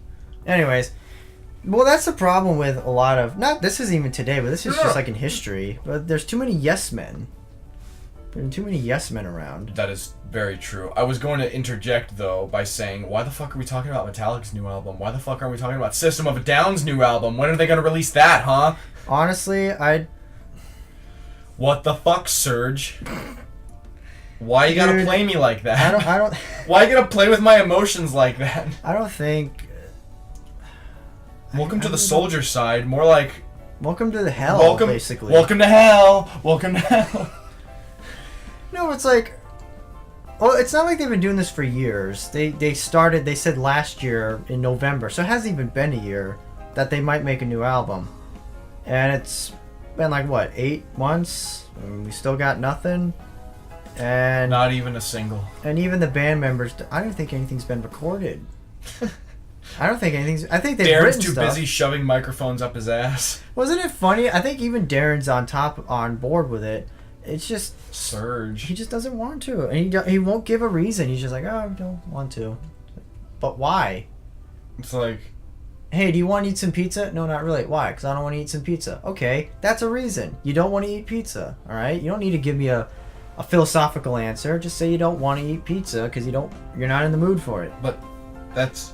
A: Anyways, well, that's the problem with a lot of... This isn't even today, but this is just like in history, but there's too many yes men. There are too many yes men around.
B: That is very true. I was going to interject, though, by saying, why the fuck are we talking about Metallica's new album? Why the fuck aren't we talking about System of a Down's new album? When are they going to release that, huh?
A: Honestly,
B: What the fuck, Serge? Why you gotta play me like that?
A: I don't...
B: Why you gotta play with my emotions like that?
A: I don't think...
B: Welcome to the soldier side. More like...
A: Welcome to the hell, basically.
B: Welcome to hell. Welcome to hell.
A: No, it's like... Well, it's not like they've been doing this for years. They said last year in November, so it hasn't even been a year, that they might make a new album. And it's been like, what, 8 months? And we still got nothing. And
B: not even a single.
A: And even the band members, I don't think anything's been recorded. I don't think anything's... I think they've
B: Darren's
A: written
B: too
A: stuff.
B: busy shoving microphones up his ass.
A: Wasn't it funny? I think even Darren's on board with it. It's just...
B: Surge.
A: He just doesn't want to. And he won't give a reason. He's just like, oh, I don't want to. But why?
B: It's like...
A: Hey, do you want to eat some pizza? No, not really. Why? Because I don't want to eat some pizza. Okay, that's a reason. You don't want to eat pizza, alright? You don't need to give me a philosophical answer. Just say you don't want to eat pizza because you're not in the mood for it.
B: But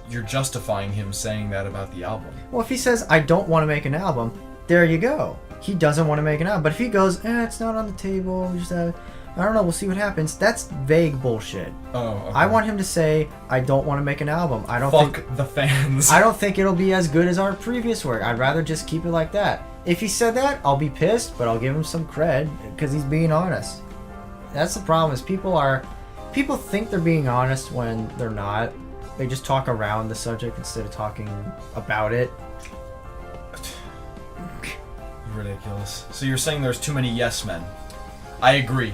B: you're justifying him saying that about the album.
A: Well, if he says, I don't want to make an album, there you go. He doesn't want to make an album. But if he goes, it's not on the table, we just I don't know, we'll see what happens. That's vague bullshit.
B: Oh, okay.
A: I want him to say, I don't want to make an album.
B: Fuck the fans.
A: I don't think it'll be as good as our previous work. I'd rather just keep it like that. If he said that, I'll be pissed, but I'll give him some cred because he's being honest. That's the problem is people think they're being honest when they're not. They just talk around the subject instead of talking about it.
B: Ridiculous. So you're saying there's too many yes men. I agree.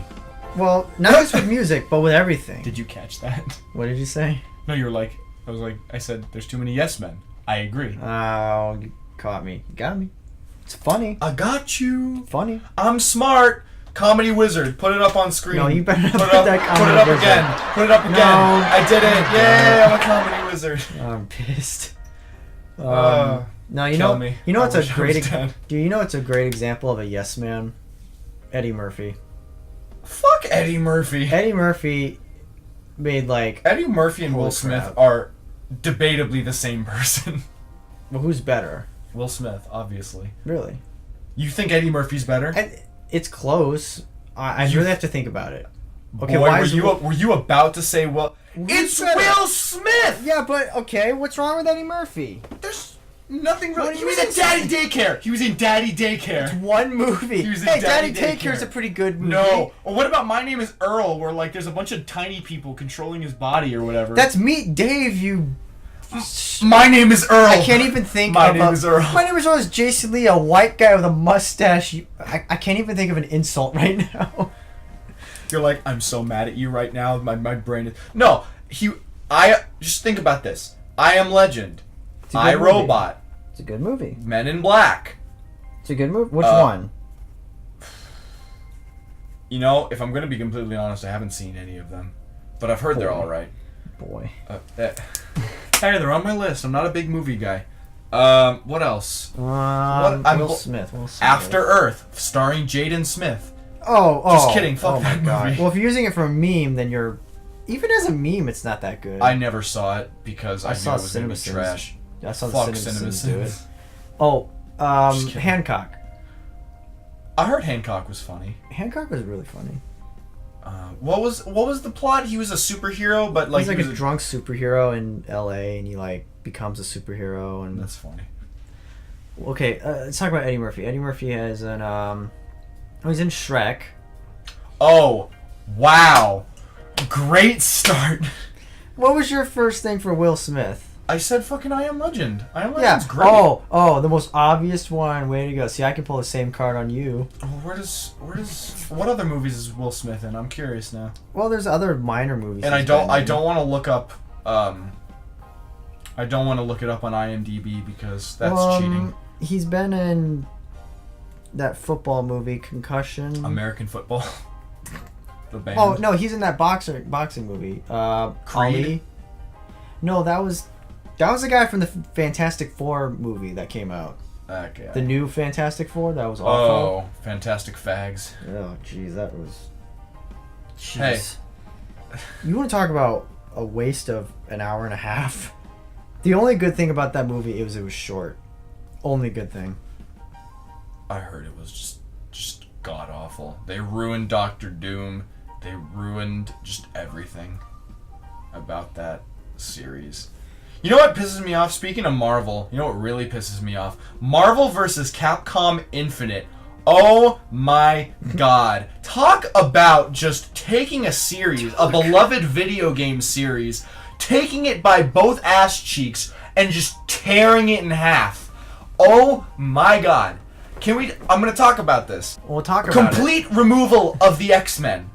A: Well, not just with music, but with everything.
B: Did you catch that?
A: What did you say?
B: No, you were like, I said, there's too many yes men. I agree.
A: Oh, you caught me. You got me. It's funny.
B: I got you.
A: Funny.
B: I'm smart. Comedy wizard. Put it up on screen.
A: No, you better not
B: put it up again. Put it up again.
A: No.
B: I did it. Yay, I'm a comedy wizard.
A: I'm pissed. No,
B: You know
A: it's a great you know it's a great example of a yes man? Eddie Murphy.
B: Fuck Eddie Murphy.
A: Eddie Murphy made like...
B: Eddie Murphy and Will Smith are debatably the same person.
A: Well, who's better?
B: Will Smith, obviously.
A: Really?
B: You think Eddie Murphy's better?
A: It's close. I really have to think were
B: you about to say, well, it's
A: better?
B: Will Smith!
A: Yeah, but okay, what's wrong with Eddie Murphy?
B: There's nothing really. He
A: was
B: in Daddy Daycare. He was in Daddy Daycare.
A: It's one movie.
B: He was in
A: Daddy Daycare is a pretty good movie.
B: No. Well, what about My Name is Earl, where like there's a bunch of tiny people controlling his body or whatever?
A: That's Meet Dave, you...
B: My Name is Earl.
A: I can't even think
B: My Name is Earl.
A: My Name is Earl is Jason Lee, a white guy with a mustache. I can't even think of an insult right now.
B: You're like, I'm so mad at you right now. My brain is... No, I just think about this. I Am Legend, I, Robot,
A: It's a good movie.
B: Men in Black.
A: It's a good movie. Which one?
B: You know, if I'm gonna be completely honest, I haven't seen any of them, but I've heard they're all right.
A: Boy.
B: Hey, they're on my list. I'm not a big movie guy. What else?
A: Will Smith.
B: After Earth, starring Jaden Smith.
A: Oh.
B: Just kidding. Fuck that movie.
A: Well, if you're using it for a meme, then you're... Even as a meme, it's not that good.
B: I never saw it because I knew it was going to be trash.
A: I saw
B: Fuck
A: the CinemaSins do it.
B: Just kidding.
A: Hancock.
B: I heard Hancock was funny.
A: Hancock was really funny.
B: What was the plot? He was a superhero, but like
A: he's like a drunk superhero in L.A. and he like becomes a superhero, and
B: that's funny.
A: Okay, let's talk about Eddie Murphy. Eddie Murphy has he's in Shrek.
B: Oh, wow! Great start.
A: What was your first thing for Will Smith?
B: I said fucking I Am Legend. I Am Legend's great.
A: Oh, the most obvious one. Way to go. See, I can pull the same card on you.
B: What other movies is Will Smith in? I'm curious now.
A: Well, there's other minor movies.
B: And I don't want to look up I don't want to look it up on IMDb because that's cheating.
A: He's been in that football movie, Concussion.
B: American Football. The band.
A: Oh, no, he's in that boxing movie.
B: Creed?
A: Ali. No, that was the guy from the Fantastic Four movie that came out.
B: Okay.
A: The new Fantastic Four? That was awful.
B: Oh, Fantastic Fags.
A: Oh, jeez, that was... Jeez.
B: Hey.
A: You want to talk about a waste of an hour and a half? The only good thing about that movie it was short. Only good thing.
B: I heard it was just god-awful. They ruined Doctor Doom. They ruined just everything about that series. You know what pisses me off? Speaking of Marvel, you know what really pisses me off? Marvel vs. Capcom Infinite. Oh my god. Talk about just taking a series, a beloved video game series, taking it by both ass cheeks and just tearing it in half. Oh my god. I'm going to talk about this.
A: We'll talk about
B: Complete removal of the X-Men.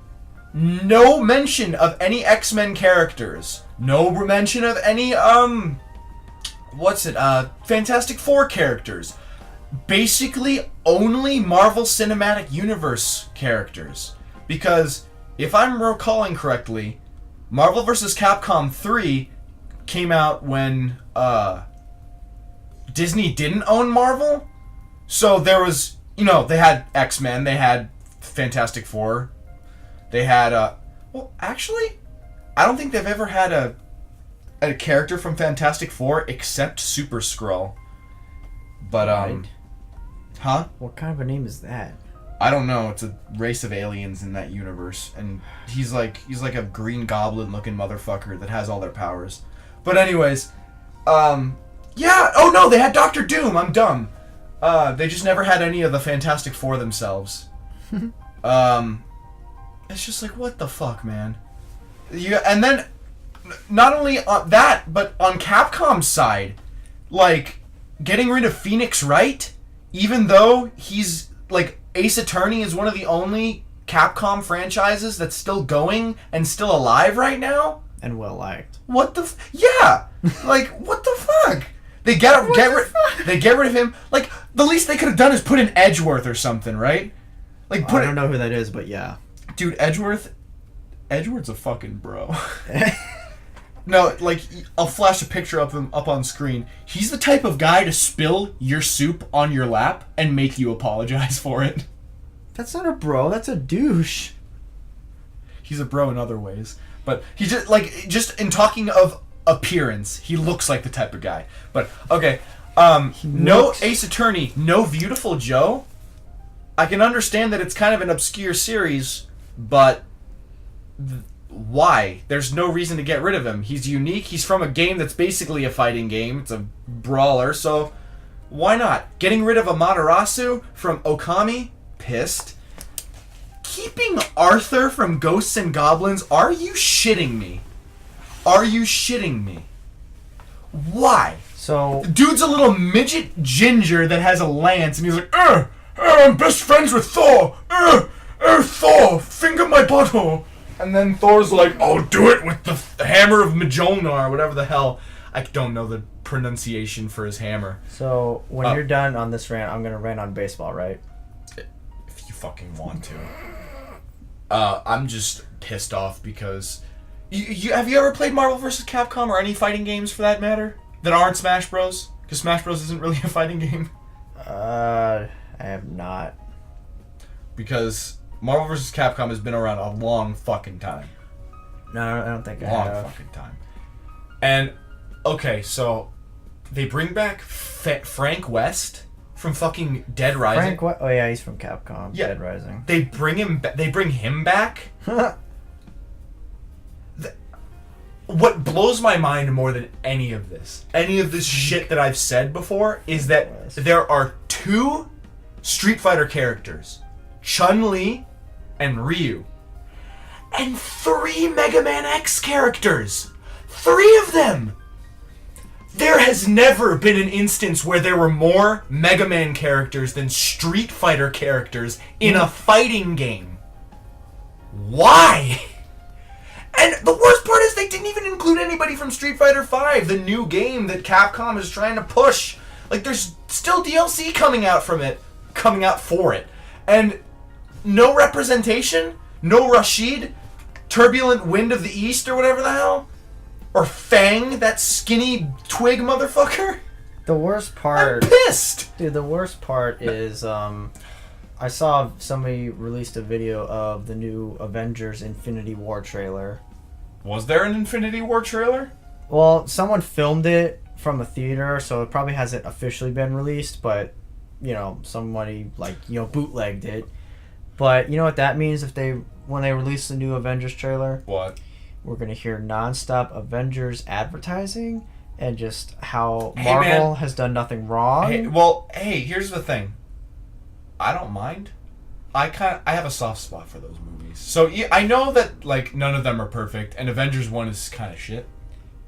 B: No mention of any X-Men characters. No mention of any, Fantastic Four characters. Basically, only Marvel Cinematic Universe characters. Because, if I'm recalling correctly, Marvel vs. Capcom 3 came out when, Disney didn't own Marvel. So there was, they had X-Men, they had Fantastic Four, they had, actually, I don't think they've ever had a character from Fantastic Four except Super Skrull. But,
A: Right.
B: Huh?
A: What kind of a name is that?
B: I don't know. It's a race of aliens in that universe, and he's like a Green Goblin looking motherfucker that has all their powers. But anyways, yeah. Oh no, they had Doctor Doom. I'm dumb. They just never had any of the Fantastic Four themselves. It's just like, what the fuck, man? And then, not only on that, but on Capcom's side, like, getting rid of Phoenix Wright, even though he's, like, Ace Attorney is one of the only Capcom franchises that's still going and still alive right now?
A: And well liked.
B: What the yeah! Like, what the fuck? They get rid of him. Like, the least they could have done is put in Edgeworth or something, right? Like,
A: I don't know who that is, but yeah.
B: Dude, Edgeworth's a fucking bro. No, like, I'll flash a picture of him up on screen. He's the type of guy to spill your soup on your lap and make you apologize for it.
A: That's not a bro, that's a douche.
B: He's a bro in other ways. But he just in talking of appearance, he looks like the type of guy. But, okay, no Ace Attorney, no Beautiful Joe. I can understand that it's kind of an obscure series, but why? There's no reason to get rid of him. He's unique. He's from a game that's basically a fighting game. It's a brawler, so why not? Getting rid of Amaterasu from Okami? Pissed. Keeping Arthur from Ghosts and Goblins? Are you shitting me? Are you shitting me? Why?
A: So...
B: Dude's a little midget ginger that has a lance, and he's like, I'm best friends with Thor! Thor, finger my butthole! And then Thor's like, "Oh, do it with the hammer of Mjolnir," or whatever the hell. I don't know the pronunciation for his hammer.
A: So when you're done on this rant, I'm gonna rant on baseball, right?
B: If you fucking want to. I'm just pissed off because have you ever played Marvel vs. Capcom or any fighting games for that matter that aren't Smash Bros? Because Smash Bros isn't really a fighting game.
A: I have not.
B: Because Marvel vs. Capcom has been around a long fucking time.
A: No, I don't think I
B: Long
A: have.
B: fucking time. And okay, so they bring back Frank West from fucking Dead Rising.
A: Oh yeah, he's from Capcom.
B: Yeah.
A: Dead Rising.
B: They bring him. They bring him back. What blows my mind more than any of this shit that I've said before, is that there are 2 Street Fighter characters, Chun-Li and Ryu, and 3 Mega Man X characters. 3 of them! There has never been an instance where there were more Mega Man characters than Street Fighter characters in a fighting game. Why? And the worst part is they didn't even include anybody from Street Fighter V, the new game that Capcom is trying to push. Like, there's still DLC coming out for it. And no representation? No Rashid? Turbulent Wind of the East or whatever the hell? Or Fang, that skinny twig motherfucker?
A: The worst part...
B: I'm pissed!
A: Dude, the worst part is, I saw somebody released a video of the new Avengers Infinity War trailer.
B: Was there an Infinity War trailer?
A: Well, someone filmed it from a theater, so it probably hasn't officially been released, but, you know, somebody, like, you know, bootlegged it. But you know what that means when they release the new Avengers trailer?
B: What?
A: We're going to hear nonstop Avengers advertising and just how Marvel has done nothing wrong.
B: Hey, here's the thing. I don't mind. I have a soft spot for those movies. So yeah, I know that like none of them are perfect, and Avengers 1 is kind of shit.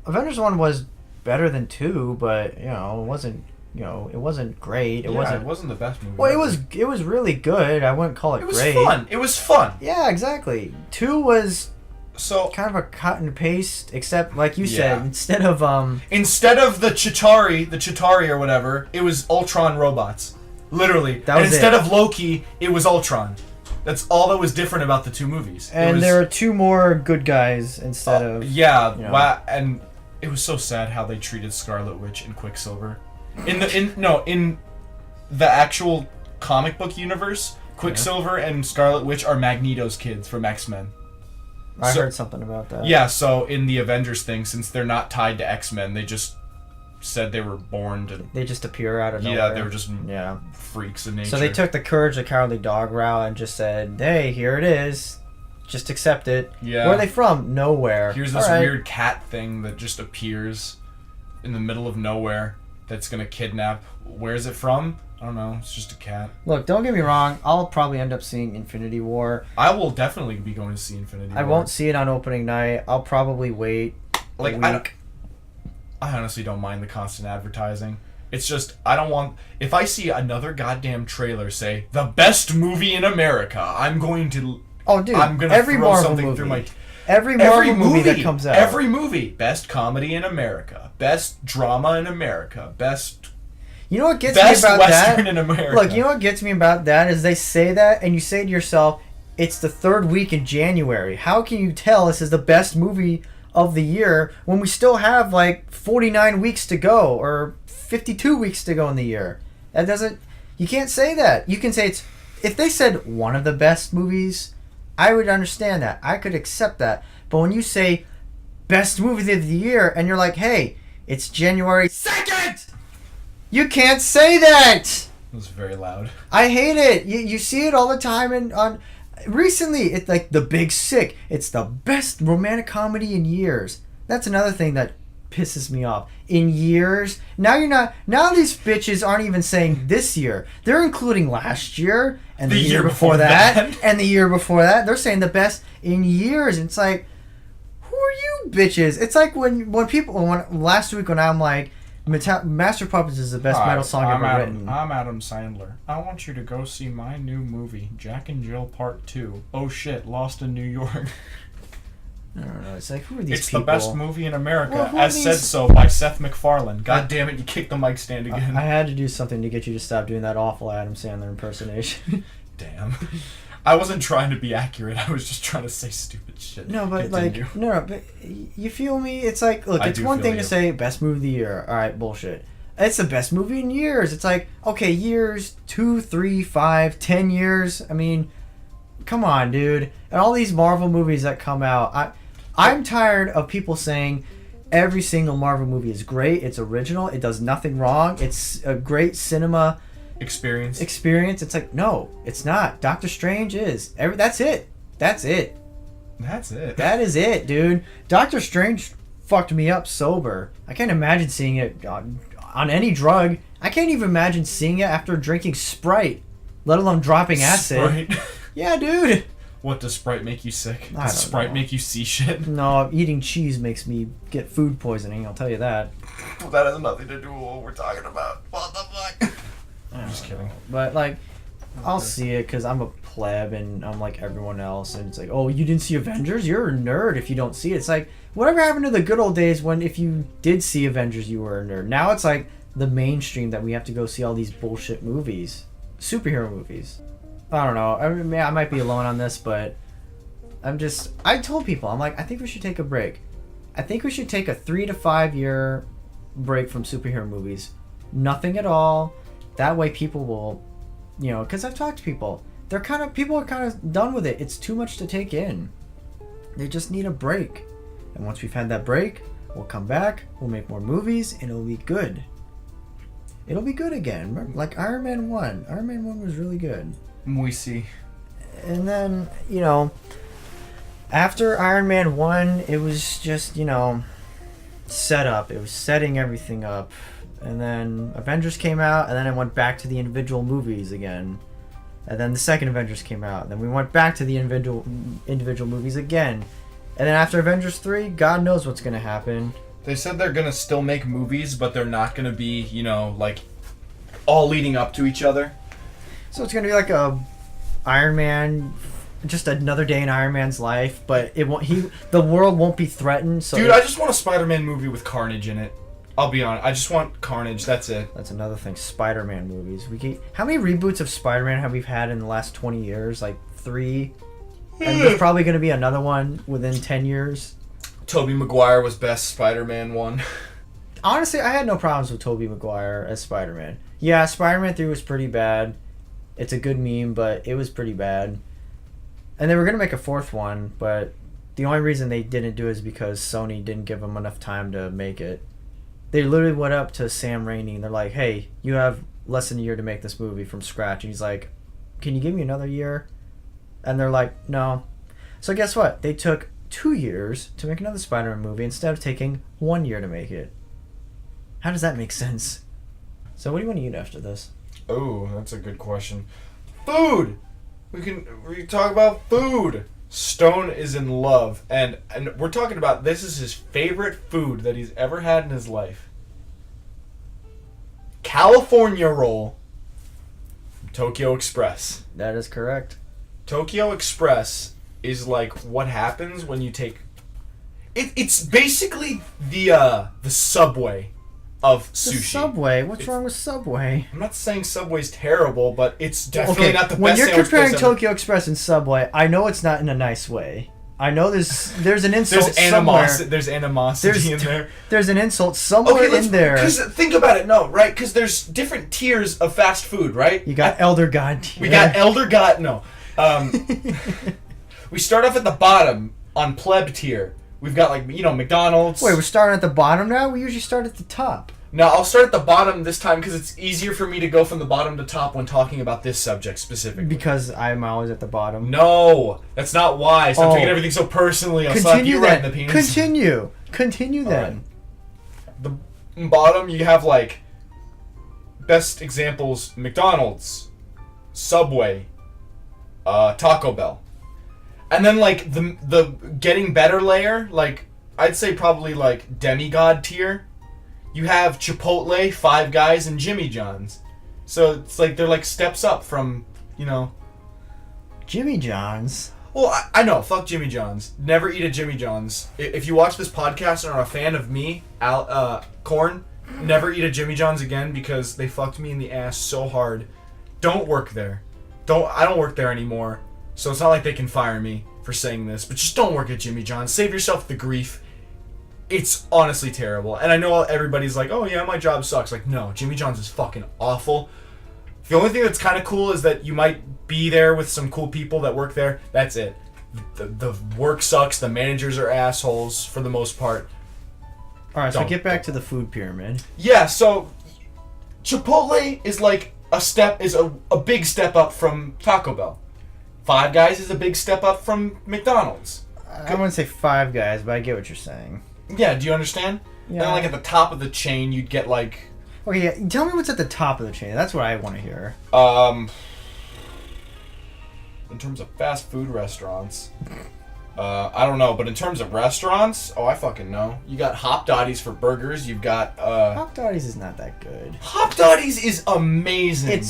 A: Avengers 1 was better than 2, but it wasn't great. It
B: wasn't the best movie.
A: Well, it was really good. I wouldn't call it great.
B: It was fun.
A: Yeah, exactly. 2 was
B: so
A: kind of a cut and paste, except like you said, instead of
B: the Chitauri or whatever, it was Ultron robots. Literally.
A: That was
B: instead of Loki, it was Ultron. That's all that was different about the 2 movies.
A: And there are 2 more good guys instead of...
B: Yeah,
A: you know.
B: wow, and it was so sad how they treated Scarlet Witch and Quicksilver. In the actual comic book universe, Quicksilver and Scarlet Witch are Magneto's kids from X-Men.
A: I heard something about that.
B: Yeah, so in the Avengers thing, since they're not tied to X-Men, they just said they were born to...
A: They just appear out of nowhere.
B: Yeah, they were just freaks of nature.
A: So they took the Courage the Cowardly Dog route and just said, hey, here it is. Just accept it.
B: Yeah.
A: Where are they from? Nowhere.
B: Here's this weird cat thing that just appears in the middle of nowhere that's going to kidnap... Where is it from? I don't know. It's just a cat.
A: Look, don't get me wrong. I'll probably end up seeing Infinity War.
B: I will definitely be going to see Infinity War.
A: I won't see it on opening night. I'll probably wait a week.
B: I honestly don't mind the constant advertising. It's just, I don't want... If I see another goddamn trailer say, the best movie in America, I'm going to...
A: Oh, dude.
B: I'm going to throw
A: Marvel
B: something
A: movie.
B: through my...
A: Every Marvel movie that comes out.
B: Every movie. Best comedy in America. Best drama in America. Best...
A: You know what gets me about
B: Western
A: that?
B: in America.
A: Look, you know what gets me about that is they say that, and you say to yourself, it's the 3rd week in January. How can you tell this is the best movie of the year when we still have like 49 weeks to go or 52 weeks to go in the year? That doesn't... You can't say that. You can say it's... If they said one of the best movies, I would understand that. I could accept that. But when you say best movie of the year and you're like, hey, it's January 2nd! You can't say that!
B: It was very loud.
A: I hate it. You see it all the time on... Recently, it's like The Big Sick. It's the best romantic comedy in years. That's another thing that pisses me off. In years? Now you're not... Now these bitches aren't even saying this year. They're including last year, and the year before that, and the year before that. They're saying the best in years. And it's like, who are you bitches? It's like when last week when I'm like, Master Puppets is the best metal song ever written.
B: I'm Adam Sandler. I want you to go see my new movie, Jack and Jill Part 2. Oh shit, Lost in New York.
A: I don't know. It's like, who are these
B: It's
A: people?
B: the best movie in America,
A: Well, who are
B: as
A: these-
B: said so by Seth MacFarlane. God damn it, you kicked the mic stand again.
A: I had to do something to get you to stop doing that awful Adam Sandler impersonation.
B: Damn. I wasn't trying to be accurate. I was just trying to say stupid shit.
A: No, but
B: Continue.
A: but you feel me? It's like, look,
B: I
A: it's
B: do
A: one
B: feel
A: thing
B: you.
A: to say best movie of the year. All right, bullshit. It's the best movie in years. It's like, okay, years, 2, 3, 5, 10 years. I mean, come on, dude. And all these Marvel movies that come out, I'm tired of people saying every single Marvel movie is great. It's original. It does nothing wrong. It's a great cinema
B: Experience.
A: It's like, no, it's not. Doctor Strange is. That's it. That's it.
B: That's it.
A: That is it, dude. Doctor Strange fucked me up sober. I can't imagine seeing it on any drug. I can't even imagine seeing it after drinking Sprite, let alone dropping acid.
B: Sprite.
A: Yeah, dude.
B: What, does Sprite make you sick?
A: I
B: Does
A: don't
B: Sprite
A: know.
B: make you see shit?
A: No, eating cheese makes me get food poisoning, I'll tell you that.
B: Well, that has nothing to do with what we're talking about. What the fuck? I'm just kidding.
A: But, like, I'll see it because I'm a pleb and I'm like everyone else. And it's like, oh, you didn't see Avengers? You're a nerd if you don't see it. It's like, whatever happened to the good old days when if you did see Avengers, you were a nerd? Now it's like the mainstream that we have to go see all these bullshit movies. Superhero movies. I don't know. I mean, I might be alone on this, but I told people, I'm like, I think we should take a break. I think we should take a 3 to 5 year break from superhero movies. Nothing at all. That way people will, because I've talked to people. People are kind of done with it. It's too much to take in. They just need a break. And once we've had that break, we'll come back, we'll make more movies, and it'll be good. It'll be good again. Remember, like Iron Man 1. Iron Man 1 was really good.
B: We see.
A: And then, after Iron Man 1, it was just, set up. It was setting everything up. And then Avengers came out, and then it went back to the individual movies again. And then the second Avengers came out, and then we went back to the individual movies again. And then after Avengers 3, God knows what's going to happen.
B: They said they're gonna still make movies, but they're not gonna be, like, all leading up to each other.
A: So it's going to be like a Iron Man, just another day in Iron Man's life, but the world won't be threatened. So
B: Dude, I just want a Spider-Man movie with Carnage in it. I'll be honest. I just want Carnage. That's it.
A: That's another thing. Spider-Man movies. How many reboots of Spider-Man have we had in the last 20 years? Like 3? And there's probably going to be another one within 10 years.
B: Tobey Maguire was best Spider-Man one.
A: Honestly, I had no problems with Tobey Maguire as Spider-Man. Yeah, Spider-Man 3 was pretty bad. It's a good meme, but it was pretty bad. And they were going to make a 4th one, but the only reason they didn't do it is because Sony didn't give them enough time to make it. They literally went up to Sam Raimi and they're like, hey, you have less than a year to make this movie from scratch. And he's like, can you give me another year? And they're like, no. So guess what? They took 2 years to make another Spider-Man movie instead of taking 1 year to make it. How does that make sense? So what do you want to eat after this?
B: Oh, that's a good question. Food! We can talk about food. Stone is in love, and we're talking about this is his favorite food that he's ever had in his life. California roll from Tokyo Express.
A: That is correct.
B: Tokyo Express is like what happens when you take it's basically the Subway of sushi.
A: The Subway? What's wrong with Subway?
B: I'm not saying Subway's terrible, but it's definitely not the best
A: when you're
B: sandwich
A: comparing
B: place ever.
A: Tokyo Express and Subway, I know it's not in a nice way. I know there's an insult
B: There's animosity in there.
A: There's an insult somewhere in there.
B: Because think about it, right? Because there's different tiers of fast food, right?
A: You got Elder God tier.
B: We got Elder God. No, we start off at the bottom on pleb tier. We've got McDonald's.
A: Wait, we're starting at the bottom now? We usually start at the top.
B: No, I'll start at the bottom this time because it's easier for me to go from the bottom to top when talking about this subject specifically.
A: Because I'm always at the bottom.
B: No, that's not why. Stop taking everything so personally. I'll slap you right in the penis.
A: Continue then.
B: Right. The bottom, you have best examples: McDonald's, Subway, Taco Bell, and then the getting better layer, I'd say probably demigod tier. You have Chipotle, Five Guys, and Jimmy John's. So it's they're steps up from,
A: Jimmy John's?
B: Well, I know. Fuck Jimmy John's. Never eat at Jimmy John's. If you watch this podcast and are a fan of me, Korn, never eat at Jimmy John's again because they fucked me in the ass so hard. Don't work there. I don't work there anymore, so it's not like they can fire me for saying this, but just don't work at Jimmy John's. Save yourself the grief. It's honestly terrible. And I know everybody's like, oh yeah, my job sucks. Like, no, Jimmy John's is fucking awful. The only thing that's kind of cool is that you might be there with some cool people that work there. That's it. The work sucks. The managers are assholes for the most part.
A: Alright, so get back to the food pyramid.
B: Yeah, so Chipotle is like a big step up from Taco Bell. Five Guys is a big step up from McDonald's.
A: I wouldn't say Five Guys, but I get what you're saying.
B: Yeah, do you understand?
A: Yeah.
B: And like at the top of the chain, you'd get like...
A: Okay, yeah, tell me what's at the top of the chain. That's what I want to hear.
B: In terms of fast food restaurants, I don't know, but in terms of restaurants, I fucking know. You got Hop Dotties for burgers. You've got
A: Hop Dotties is not that good.
B: Hop Dotties is amazing.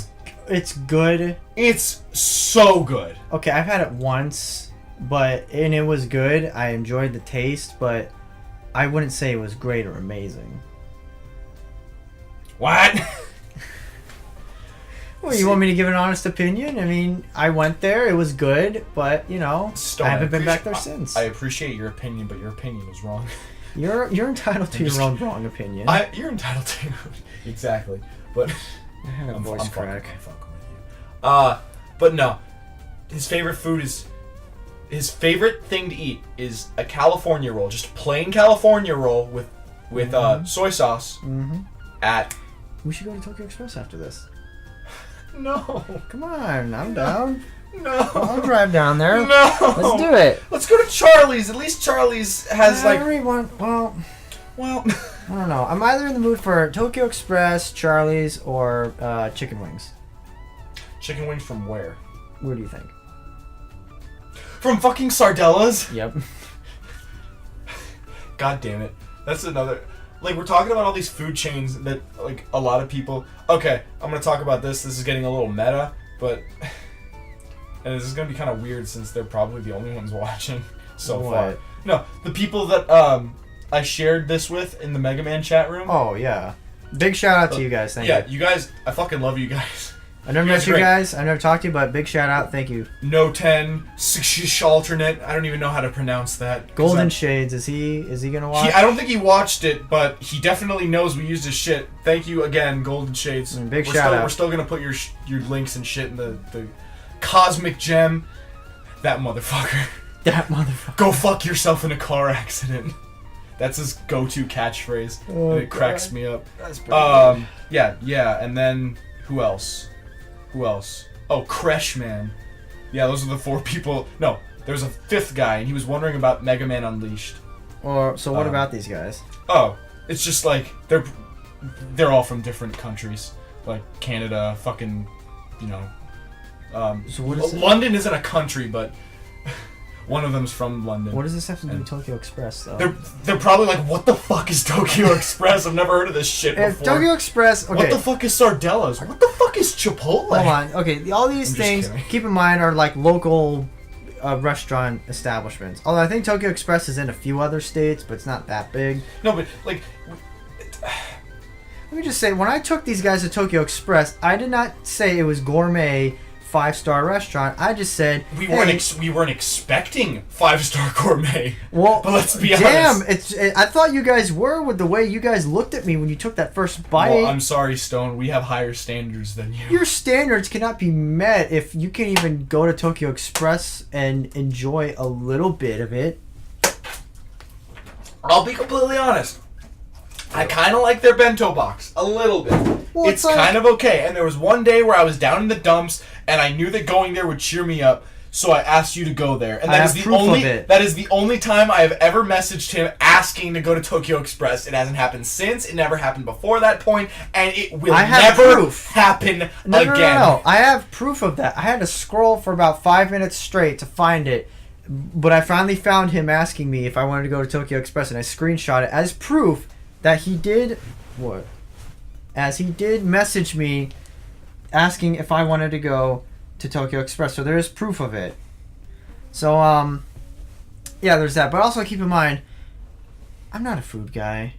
A: It's good.
B: It's so good.
A: Okay, I've had it once, and it was good. I enjoyed the taste, but I wouldn't say it was great or amazing.
B: What?
A: Well, you want me to give an honest opinion? I mean, I went there. It was good, but,
B: Stone,
A: I haven't been back there since.
B: I appreciate your opinion, but your opinion is wrong.
A: You're entitled to your own wrong opinion.
B: You're entitled to... Exactly. But...
A: I had a voice crack.
B: I'm fucking with you. But no. His favorite thing to eat is a California roll. Just a plain California roll with soy sauce at...
A: We should go to Tokyo Express after this.
B: No.
A: Come on, I'm down.
B: No.
A: I'll drive down there.
B: No.
A: Let's do it.
B: Let's go to Charlie's. At least Charlie's has
A: Well, I don't know. I'm either in the mood for Tokyo Express, Charlie's, or chicken wings.
B: Chicken wings from where?
A: Where do you think?
B: From fucking Sardella's?
A: Yep.
B: God damn it. That's another... Like, we're talking about all these food chains that, like, a lot of people... Okay, I'm going to talk about this. This is getting a little meta, but... And this is going to be kind of weird since they're probably the only ones watching so far. No, the people that I shared this with in the Mega Man chat room.
A: Oh, yeah. Big shout out to you guys. Thank you.
B: Yeah, you guys... I fucking love you guys.
A: I never met you guys. I never talked to you, but big shout out. Thank you.
B: No 10, alternate. I don't even know how to pronounce that.
A: Golden Shades. Is he gonna watch?
B: I don't think he watched it, but he definitely knows we used his shit. Thank you again, Golden Shades.
A: Big shout out.
B: We're still gonna put your links and shit in the cosmic gem. That motherfucker.
A: That motherfucker.
B: Go fuck yourself in a car accident. That's his go-to catchphrase, and it cracks me up.
A: That's pretty good.
B: Yeah, and then who else? Oh, Crashman. Yeah, those are the four people. No, there's a fifth guy, and he was wondering about Mega Man Unleashed.
A: So what about these guys?
B: Oh, it's just like they're all from different countries, like Canada, fucking,
A: So what is
B: London isn't a country, but one of them's from London.
A: What does this have to do with Tokyo Express, though?
B: They're probably like, what the fuck is Tokyo Express? I've never heard of this shit before.
A: Tokyo Express. Okay.
B: What the fuck is Sardella's? What the fuck is Chipotle?
A: Hold on. Okay, all these things, keep in mind, are like local restaurant establishments. Although I think Tokyo Express is in a few other states, but it's not that big.
B: No, but like...
A: Let me just say, when I took these guys to Tokyo Express, I did not say it was gourmet 5-star restaurant. I just said
B: we weren't expecting 5-star gourmet.
A: Well,
B: but let's be honest.
A: I thought you guys were with the way you guys looked at me when you took that first bite.
B: Well, I'm sorry, Stone. We have higher standards than you.
A: Your standards cannot be met if you can't even go to Tokyo Express and enjoy a little bit of it.
B: I'll be completely honest. I kind of like their bento box a little bit. Well, it's kind of okay. And there was one day where I was down in the dumps, and I knew that going there would cheer me up, so I asked you to go there. And that is the only time I have ever messaged him asking to go to Tokyo Express. It hasn't happened since. It never happened before that point, and it will never happen again.
A: No. I have proof of that. I had to scroll for about 5 minutes straight to find it. But I finally found him asking me if I wanted to go to Tokyo Express, and I screenshot it as proof that he did message me asking if I wanted to go to Tokyo Express. So there is proof of it. So yeah, there's that. But also keep in mind, I'm not a food guy.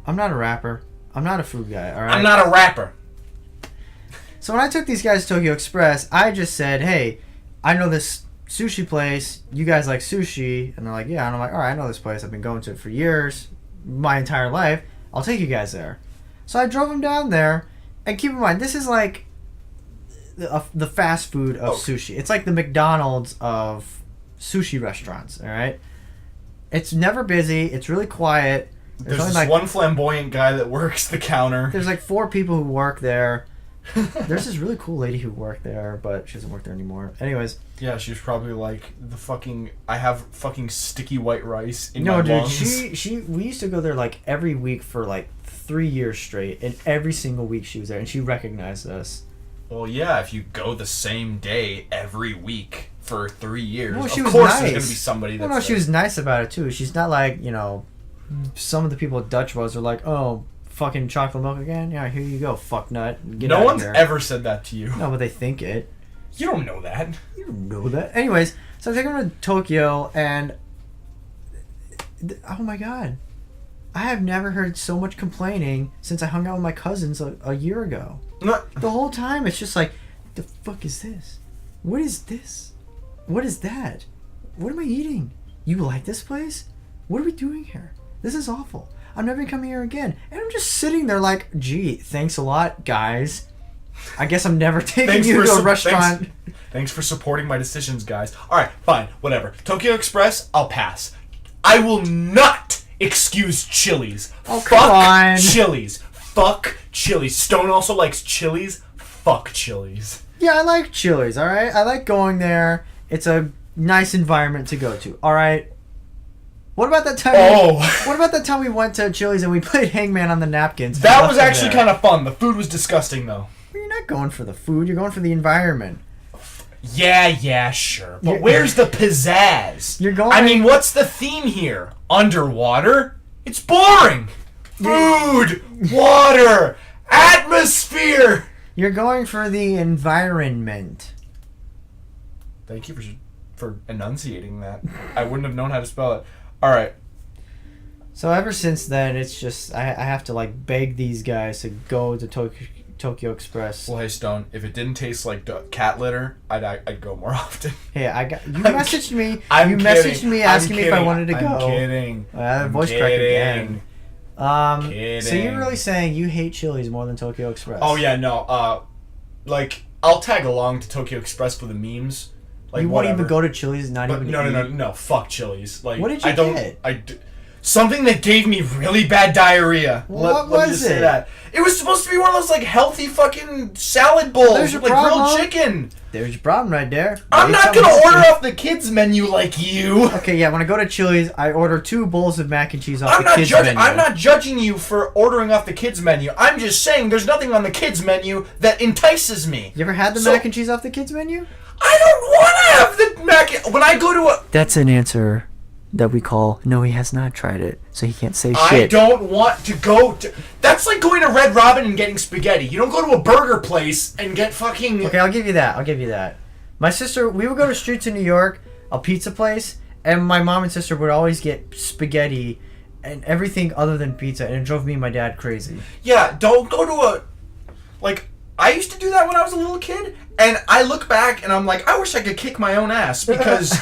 A: I'm not a rapper. I'm not a food guy. All right.
B: I'm not a rapper.
A: So when I took these guys to Tokyo Express, I just said, hey, I know this sushi place. You guys like sushi? And they're like, yeah. And I'm like, all right, I know this place. I've been going to it for years, my entire life. I'll take you guys there. So I drove them down there. And keep in mind, this is like the fast food of sushi. It's like the McDonald's of sushi restaurants, all right? It's never busy. It's really quiet.
B: There's this one flamboyant guy that works the counter.
A: There's like 4 people who work there. There's this really cool lady who worked there, but she doesn't work there anymore. Anyways.
B: Yeah, she was probably like I have fucking sticky white rice in my lungs.
A: No, dude, we used to go there like every week for like 3 years straight, and every single week she was there, and she recognized us.
B: Well, yeah, if you go the same day every week for 3 years,
A: well,
B: of
A: she was
B: course
A: nice.
B: There's going to be somebody that's
A: she was nice about it, too. She's not like, some of the people at Dutch Bros are like, oh, fucking chocolate milk again? Yeah, here you go, fuck nut. Get
B: no
A: out
B: one's
A: of here.
B: ever said that to you.
A: No, but they think it.
B: You don't know that.
A: You don't know that. Anyways, so I take them to Tokyo, and oh my god. I have never heard so much complaining since I hung out with my cousins a year ago. The whole time, it's just like, the fuck is this? What is this? What is that? What am I eating? You like this place? What are we doing here? This is awful. I'm never coming here again. And I'm just sitting there like, gee, thanks a lot, guys. I guess I'm never taking you to a restaurant.
B: Thanks for supporting my decisions, guys. Alright, fine, whatever. Tokyo Express, I'll pass. I will not excuse Chili's.
A: Oh, come on.
B: Chili's. Fuck Chili's. Stone also likes Chili's. Fuck Chili's.
A: Yeah, I like Chili's, alright? I like going there. It's a nice environment to go to, alright? What about that time? What about that time we went to Chili's and we played Hangman on the napkins?
B: That was actually kind of fun. The food was disgusting, though.
A: Well, you're not going for the food. You're going for the environment.
B: Yeah, sure. But where's the pizzazz?
A: You're going.
B: I mean, what's the theme here? Underwater? It's boring. Food, water, atmosphere.
A: You're going for the environment.
B: Thank you for enunciating that. I wouldn't have known how to spell it. All right.
A: So ever since then, it's just I have to like beg these guys to go to Tokyo Express.
B: Well, hey Stone, if it didn't taste like cat litter, I'd go more often.
A: Hey, messaged me. Messaged me asking me if I wanted to go.
B: I'm kidding.
A: Voice crack again.
B: Kidding.
A: So you're really saying you hate Chili's more than Tokyo Express?
B: Oh yeah, no. Like I'll tag along to Tokyo Express for the memes. Like,
A: you won't even go to Chili's,
B: No. Fuck Chili's. Like,
A: what did you get?
B: Something that gave me really bad diarrhea.
A: What was
B: me just say that. It was supposed to be one of those like healthy fucking salad bowls with like grilled chicken.
A: There's your problem right there.
B: I'm not gonna order off the kids menu like you.
A: Okay, yeah. When I go to Chili's, I order 2 bowls of mac and cheese off the kids menu.
B: I'm not judging you for ordering off the kids menu. I'm just saying there's nothing on the kids menu that entices me.
A: You ever had the mac and cheese off the kids menu?
B: I don't want to have the mac. When I go to a...
A: That's an answer that we call, no, he has not tried it, so he can't say shit.
B: I don't want to go to... That's like going to Red Robin and getting spaghetti. You don't go to a burger place and get fucking...
A: Okay, I'll give you that. My sister, we would go to Streets in New York, a pizza place, and my mom and sister would always get spaghetti and everything other than pizza, and it drove me and my dad crazy.
B: Yeah, don't go to a... Like... I used to do that when I was a little kid, and I look back and I'm like, I wish I could kick my own ass because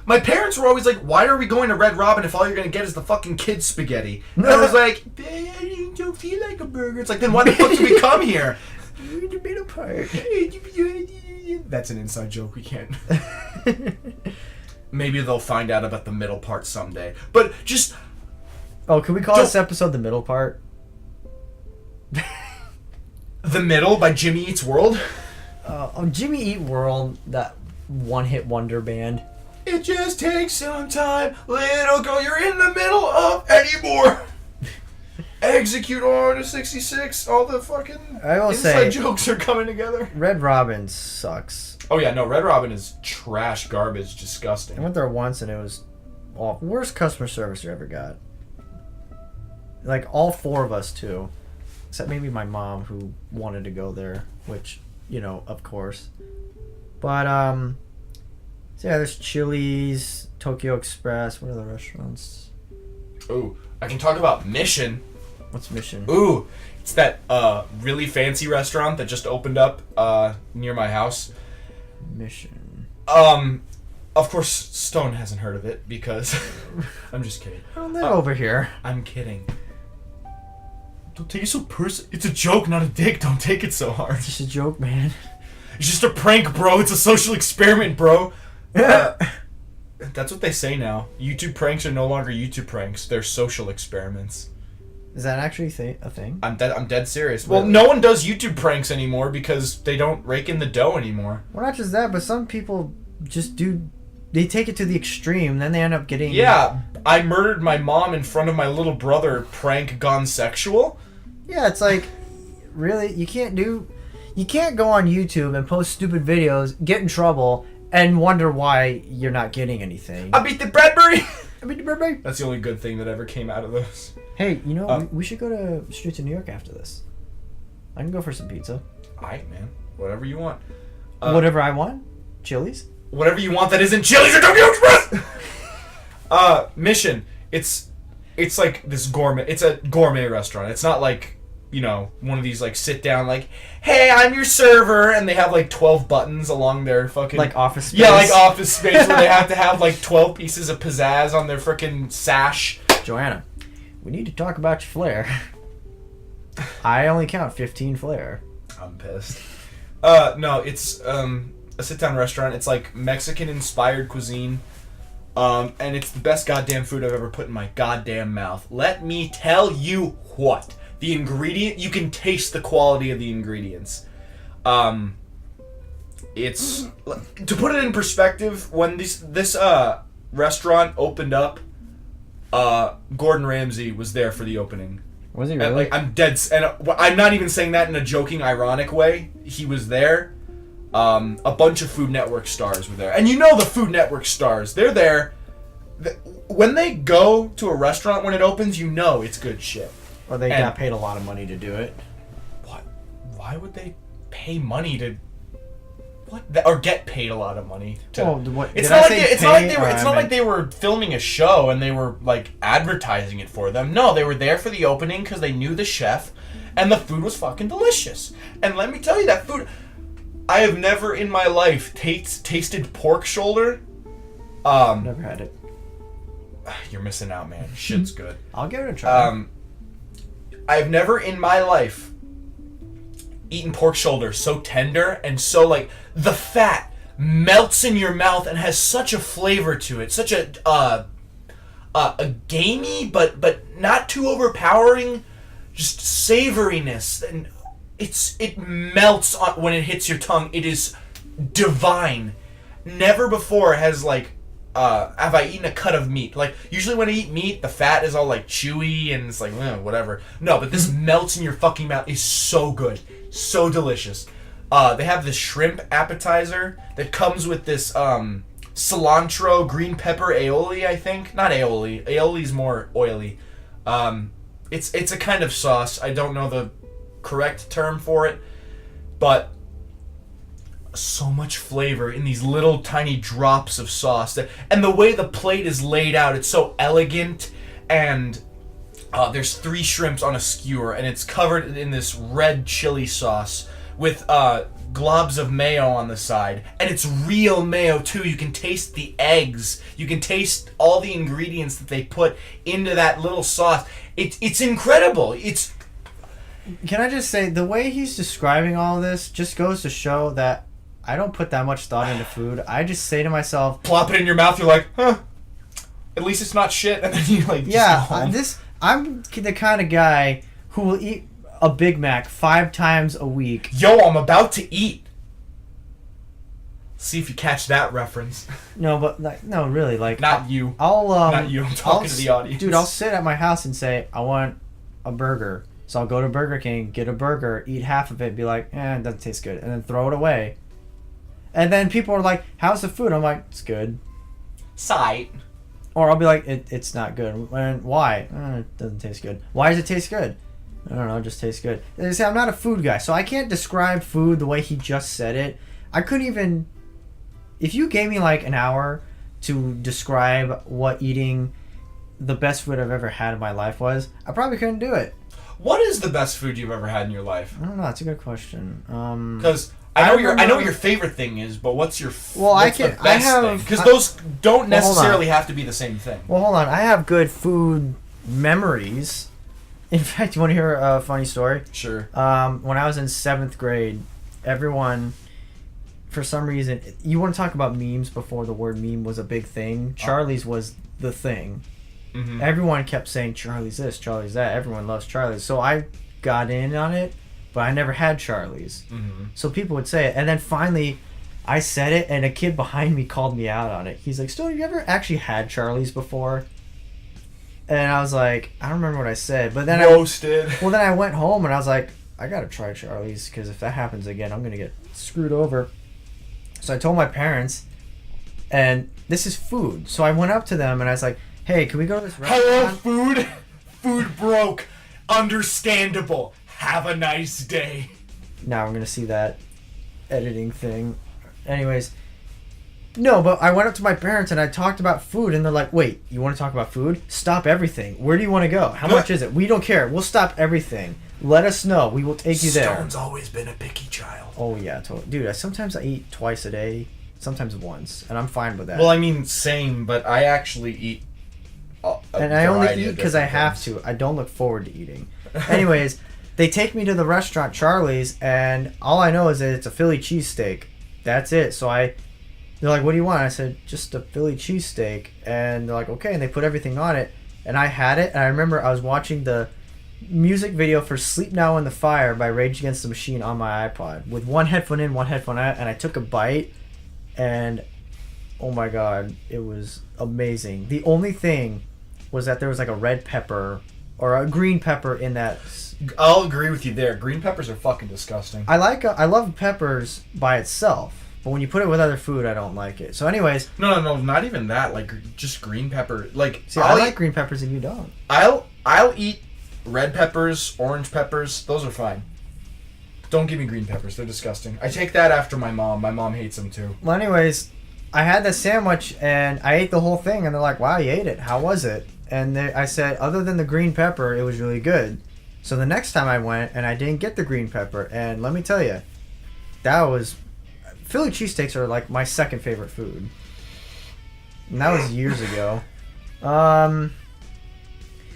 B: my parents were always like, why are we going to Red Robin if all you're going to get is the fucking kids spaghetti? And I was like, I don't feel like a burger. It's like, then why the fuck did we come here?
A: The middle part.
B: That's an inside joke, we can't. Maybe they'll find out about the middle part someday. But just...
A: Oh, can we call this episode the middle part?
B: The Middle by Jimmy Eats World?
A: Jimmy Eat World, that one-hit wonder band.
B: It just takes some time, little girl, you're in the middle of anymore. Execute Order 66, all the fucking inside jokes are coming together.
A: Red Robin sucks.
B: Oh yeah, no, Red Robin is trash, garbage, disgusting.
A: I went there once and it was worst customer service I ever got. Like, all 4 of us, too. Except maybe my mom, who wanted to go there, which, of course. But, So yeah, there's Chili's, Tokyo Express. What are the restaurants?
B: Ooh, I can talk about Mission.
A: What's Mission?
B: Ooh, it's that really fancy restaurant that just opened up near my house.
A: Mission.
B: Of course, Stone hasn't heard of it because I'm just kidding.
A: I don't live over here.
B: I'm kidding. Don't take it so It's a joke, not a dick. Don't take it so hard.
A: It's just a joke, man.
B: It's just a prank, bro. It's a social experiment, bro. That's what they say now. YouTube pranks are no longer YouTube pranks. They're social experiments.
A: Is that actually a thing?
B: I'm dead serious.
A: Really?
B: Well, no one does YouTube pranks anymore because they don't rake in the dough anymore.
A: Well, not just that, but some people just do. They take it to the extreme, then they end up getting...
B: Yeah, I murdered my mom in front of my little brother, prank gone sexual.
A: Yeah, it's like, really? You can't go on YouTube and post stupid videos, get in trouble, and wonder why you're not getting anything.
B: I beat the Bradbury!
A: I beat the Bradbury!
B: That's the only good thing that ever came out of those.
A: Hey, you know, we should go to Streets of New York after this. I can go for some pizza.
B: Alright, man. Whatever you want.
A: Whatever I want? Chili's?
B: Whatever you want that isn't Chili's or Tokyo Express! Mission. It's like this gourmet. It's a gourmet restaurant. It's not like, you know, one of these like sit down like, hey, I'm your server, and they have like 12 buttons along their fucking...
A: Like Office Space?
B: Yeah, like Office Space where they have to have like 12 pieces of pizzazz on their freaking sash.
A: Joanna, we need to talk about your flair. I only count 15 flair.
B: I'm pissed. No, it's a sit-down restaurant. It's like Mexican-inspired cuisine. And it's the best goddamn food I've ever put in my goddamn mouth. Let me tell you what. The ingredient, you can taste the quality of the ingredients. It's... To put it in perspective, when this restaurant opened up, Gordon Ramsay was there for the opening.
A: Was he
B: And,
A: really?
B: like, I'm dead... And I'm not even saying that in a joking, ironic way. He was there. A bunch of Food Network stars were there. And you know the Food Network stars. They're there. When they go to a restaurant when it opens, you know it's good shit.
A: Or they got paid a lot of money to do it.
B: What? Why would they pay money to... What? Or get paid a lot of money to...
A: Oh, what?
B: It's not like they were filming a show and they were like advertising it for them. No, they were there for the opening because they knew the chef and the food was fucking delicious. And let me tell you, that food... I have never in my life tasted pork shoulder.
A: Never had it.
B: You're missing out, man. Shit's good.
A: I'll give it a try.
B: I've never in my life eaten pork shoulder so tender and so like the fat melts in your mouth and has such a flavor to it, such a gamey but not too overpowering, just savoriness, and it melts when it hits your tongue. It is divine. Never before has like have I eaten a cut of meat. Like usually when I eat meat, the fat is all like chewy and it's like whatever. No, but this melts in your fucking mouth. Is so good, so delicious. They have this shrimp appetizer that comes with this cilantro, green pepper aioli. I think not aioli. Aioli's more oily. It's a kind of sauce. I don't know the correct term for it, but so much flavor in these little tiny drops of sauce, and the way the plate is laid out, it's so elegant. And there's 3 shrimps on a skewer and it's covered in this red chili sauce with globs of mayo on the side, and it's real mayo too. You can taste the eggs, you can taste all the ingredients that they put into that little sauce. It's incredible.
A: Can I just say, the way he's describing all this just goes to show that I don't put that much thought into food. I just say to myself,
B: plop it in your mouth, you're like, huh, at least it's not shit, and then you like just
A: yeah,
B: go home.
A: I'm the kind of guy who will eat a Big Mac 5 times a week.
B: Yo, I'm about to eat. See if you catch that reference.
A: No, but like, no, really, like
B: not you.
A: Not
B: you. I'm talking to the audience.
A: Dude, I'll sit at my house and say I want a burger. So I'll go to Burger King, get a burger, eat half of it, be like, it doesn't taste good, and then throw it away. And then people are like, how's the food? I'm like, it's good.
B: Sight.
A: Or I'll be like, it's not good. And why? It doesn't taste good. Why does it taste good? I don't know, it just tastes good. And they say I'm not a food guy, so I can't describe food the way he just said it. I couldn't even if you gave me like an hour to describe what eating the best food I've ever had in my life was, I probably couldn't do it.
B: What is the best food you've ever had in your life?
A: I don't know. That's a good question.
B: Because I know what your favorite thing is, but what's your best thing? Because those don't necessarily have to be the same thing.
A: Well, hold on. I have good food memories. In fact, you want to hear a funny story?
B: Sure.
A: When I was in 7th grade, everyone, for some reason, you want to talk about memes before the word meme was a big thing. Charlie's was the thing. Mm-hmm. Everyone kept saying Charlie's this, Charlie's that. Everyone loves Charlie's. So I got in on it, but I never had Charlie's. Mm-hmm. So people would say it. And then finally, I said it, and a kid behind me called me out on it. He's like, Stone, have you ever actually had Charlie's before? And I was like, I don't remember what I said. But then
B: roasted.
A: Then I went home, and I was like, I got to try Charlie's, because if that happens again, I'm going to get screwed over. So I told my parents, and this is food. So I went up to them, and I was like, hey, can we go to this restaurant?
B: Hello, food. Food broke. Understandable. Have a nice day.
A: Now I'm going to see that editing thing. Anyways, no, but I went up to my parents and I talked about food, and they're like, wait, you want to talk about food? Stop everything. Where do you want to go? How much is it? We don't care. We'll stop everything. Let us know. We will take you there.
B: Stone's always been a picky child.
A: Oh, yeah, totally. Dude, sometimes I eat twice a day, sometimes once, and I'm fine with that.
B: Well, I mean, same, but I actually eat
A: and I only eat because I have to. I don't look forward to eating. Anyways, they take me to the restaurant Charlie's, and all I know is that it's a Philly cheesesteak. That's it. So they're like, what do you want? I said, just a Philly cheesesteak. And they're like, okay. And they put everything on it. And I had it. And I remember I was watching the music video for Sleep Now in the Fire by Rage Against the Machine on my iPod with one headphone in, one headphone out. And I took a bite. And oh my God, it was amazing. The only thing was that there was like a red pepper or a green pepper in that.
B: I'll agree with you there. Green peppers are fucking disgusting.
A: I love peppers by itself, but when you put it with other food, I don't like it. So, anyways,
B: no, not even that. Like just green pepper. Like,
A: see, I like green peppers and you don't.
B: I'll eat red peppers, orange peppers. Those are fine. Don't give me green peppers. They're disgusting. I take that after my mom. My mom hates them too.
A: Well, anyways, I had the sandwich and I ate the whole thing, and they're like, "Wow, you ate it. How was it?" And I said, "Other than the green pepper, it was really good." So the next time I went, and I didn't get the green pepper, and let me tell you, Philly cheesesteaks are like my second favorite food. And that was years ago.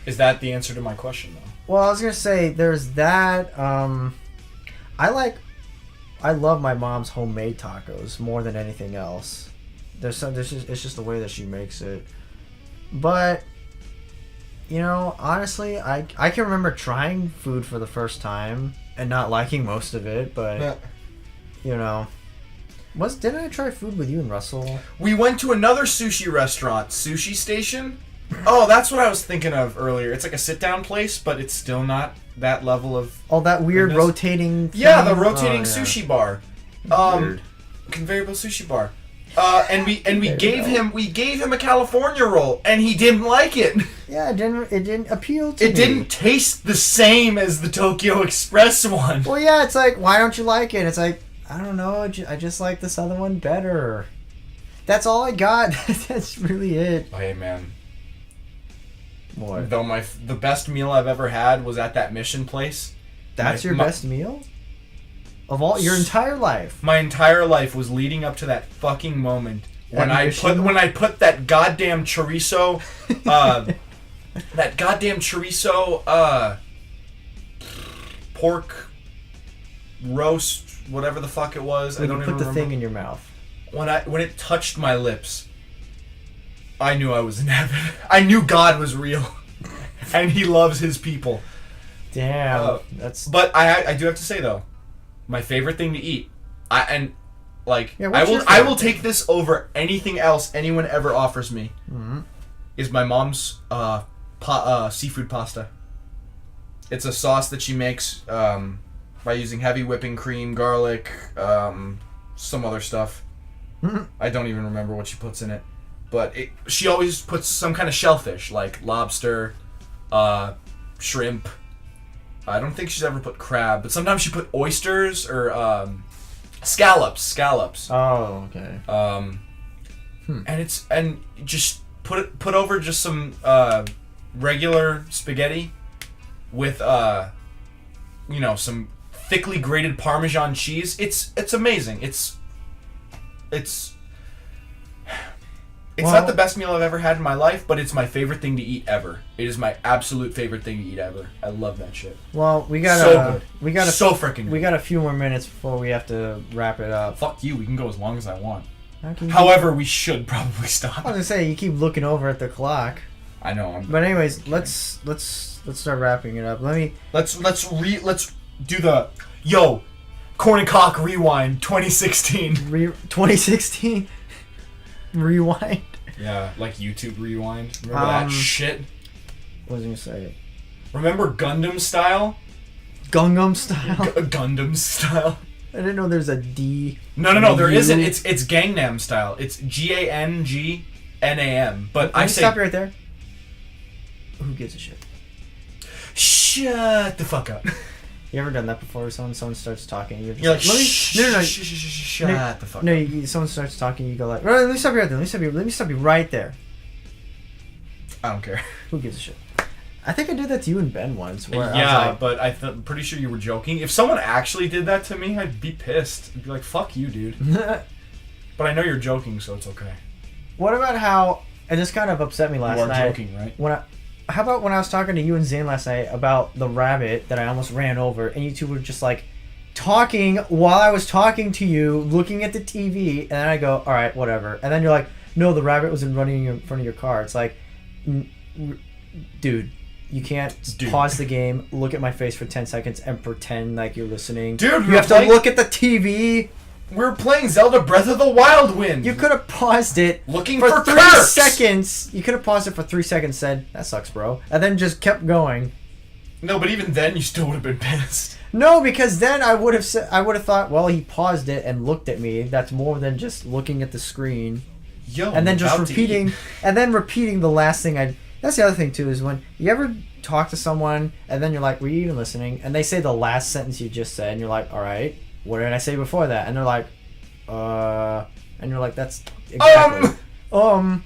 B: Is that the answer to my question, though?
A: Well, I was gonna say there's that. I love my mom's homemade tacos more than anything else. It's just the way that she makes it. But you know, honestly, I can remember trying food for the first time and not liking most of it, but you know, didn't I try food with you and Russell?
B: We went to another sushi restaurant, Sushi Station. Oh, that's what I was thinking of earlier. It's like a sit-down place, but it's still not that level of.
A: Oh, that weird goodness. Rotating thing?
B: Yeah, the rotating sushi bar. Weird. Conveyable sushi bar. And we gave him a California roll, and he didn't like it.
A: Yeah, it didn't appeal to me.
B: It didn't taste the same as the Tokyo Express one.
A: Well, yeah, it's like, why don't you like it? It's like, I don't know, I just like this other one better. That's all I got. That's really it.
B: Hey, man.
A: What?
B: Though the best meal I've ever had was at that Mission place.
A: That's your best meal? Of all your entire life?
B: My entire life was leading up to that fucking moment when I put that goddamn chorizo, pork roast, whatever the fuck it was.
A: I don't even remember. Put the thing in your mouth.
B: When it touched my lips, I knew I was in heaven. I knew God was real, and He loves His people.
A: Damn,
B: But I do have to say though, my favorite thing to eat, I will take this over anything else anyone ever offers me. Mm-hmm. Is my mom's seafood pasta. It's a sauce that she makes by using heavy whipping cream, garlic, some other stuff. Mm-hmm. I don't even remember what she puts in it, but she always puts some kind of shellfish like lobster, shrimp. I don't think she's ever put crab, but sometimes she put oysters or Scallops.
A: Oh, okay.
B: And just put over just some regular spaghetti with some thickly grated Parmesan cheese. It's amazing. It's not the best meal I've ever had in my life, but it's my favorite thing to eat ever. It is my absolute favorite thing to eat ever. I love that shit.
A: Well, we got
B: so freaking good.
A: We got a few more minutes before we have to wrap it up.
B: Fuck you. We can go as long as I want. However, we should probably stop.
A: I was gonna say you keep looking over at the clock.
B: I know.
A: But anyways, let's start wrapping it up.
B: Let's do the Korn and Kock rewind 2016.
A: 2016 rewind.
B: Yeah, like YouTube rewind. Remember that shit?
A: What was I gonna say?
B: Remember Gundam Style?
A: Gangnam Style.
B: Gundam Style.
A: I didn't know there's a D.
B: No, there isn't. It's Gangnam Style. It's GANGNAM. But I say
A: stop you right there. Who gives a shit?
B: Shut the fuck up.
A: You ever done that before? Someone starts talking. You're
B: like,
A: no.
B: Shut the fuck up.
A: No, someone starts talking. You go like, let me stop you right there. Let me stop you right there.
B: I don't care.
A: Who gives a shit? I think I did that to you and Ben once.
B: But I'm pretty sure you were joking. If someone actually did that to me, I'd be pissed. I'd be like, fuck you, dude. But I know you're joking, so it's okay.
A: What about how, and this kind of upset me last night.
B: You are joking, right?
A: How about when I was talking to you and Zane last night about the rabbit that I almost ran over, and you two were just like talking while I was talking to you, looking at the TV, and then I go, all right, whatever. And then you're like, no, the rabbit was running in front of your car. It's like, dude, you can't pause the game, look at my face for 10 seconds, and pretend like you're listening.
B: Dude,
A: you have to look at the TV.
B: We're playing Zelda Breath of the Wild Wind.
A: You could have paused it
B: looking for
A: 3 seconds. You could have paused it for 3 seconds, said, that sucks, bro. And then just kept going.
B: No, but even then you still would have been pissed.
A: No, because then I would have thought, well, he paused it and looked at me. That's more than just looking at the screen. And then just repeating the last thing that's the other thing too, is when you ever talk to someone and then you're like, were you even listening? And they say the last sentence you just said and you're like, all right, what did I say before that? And they're like, and you're like, that's exactly. All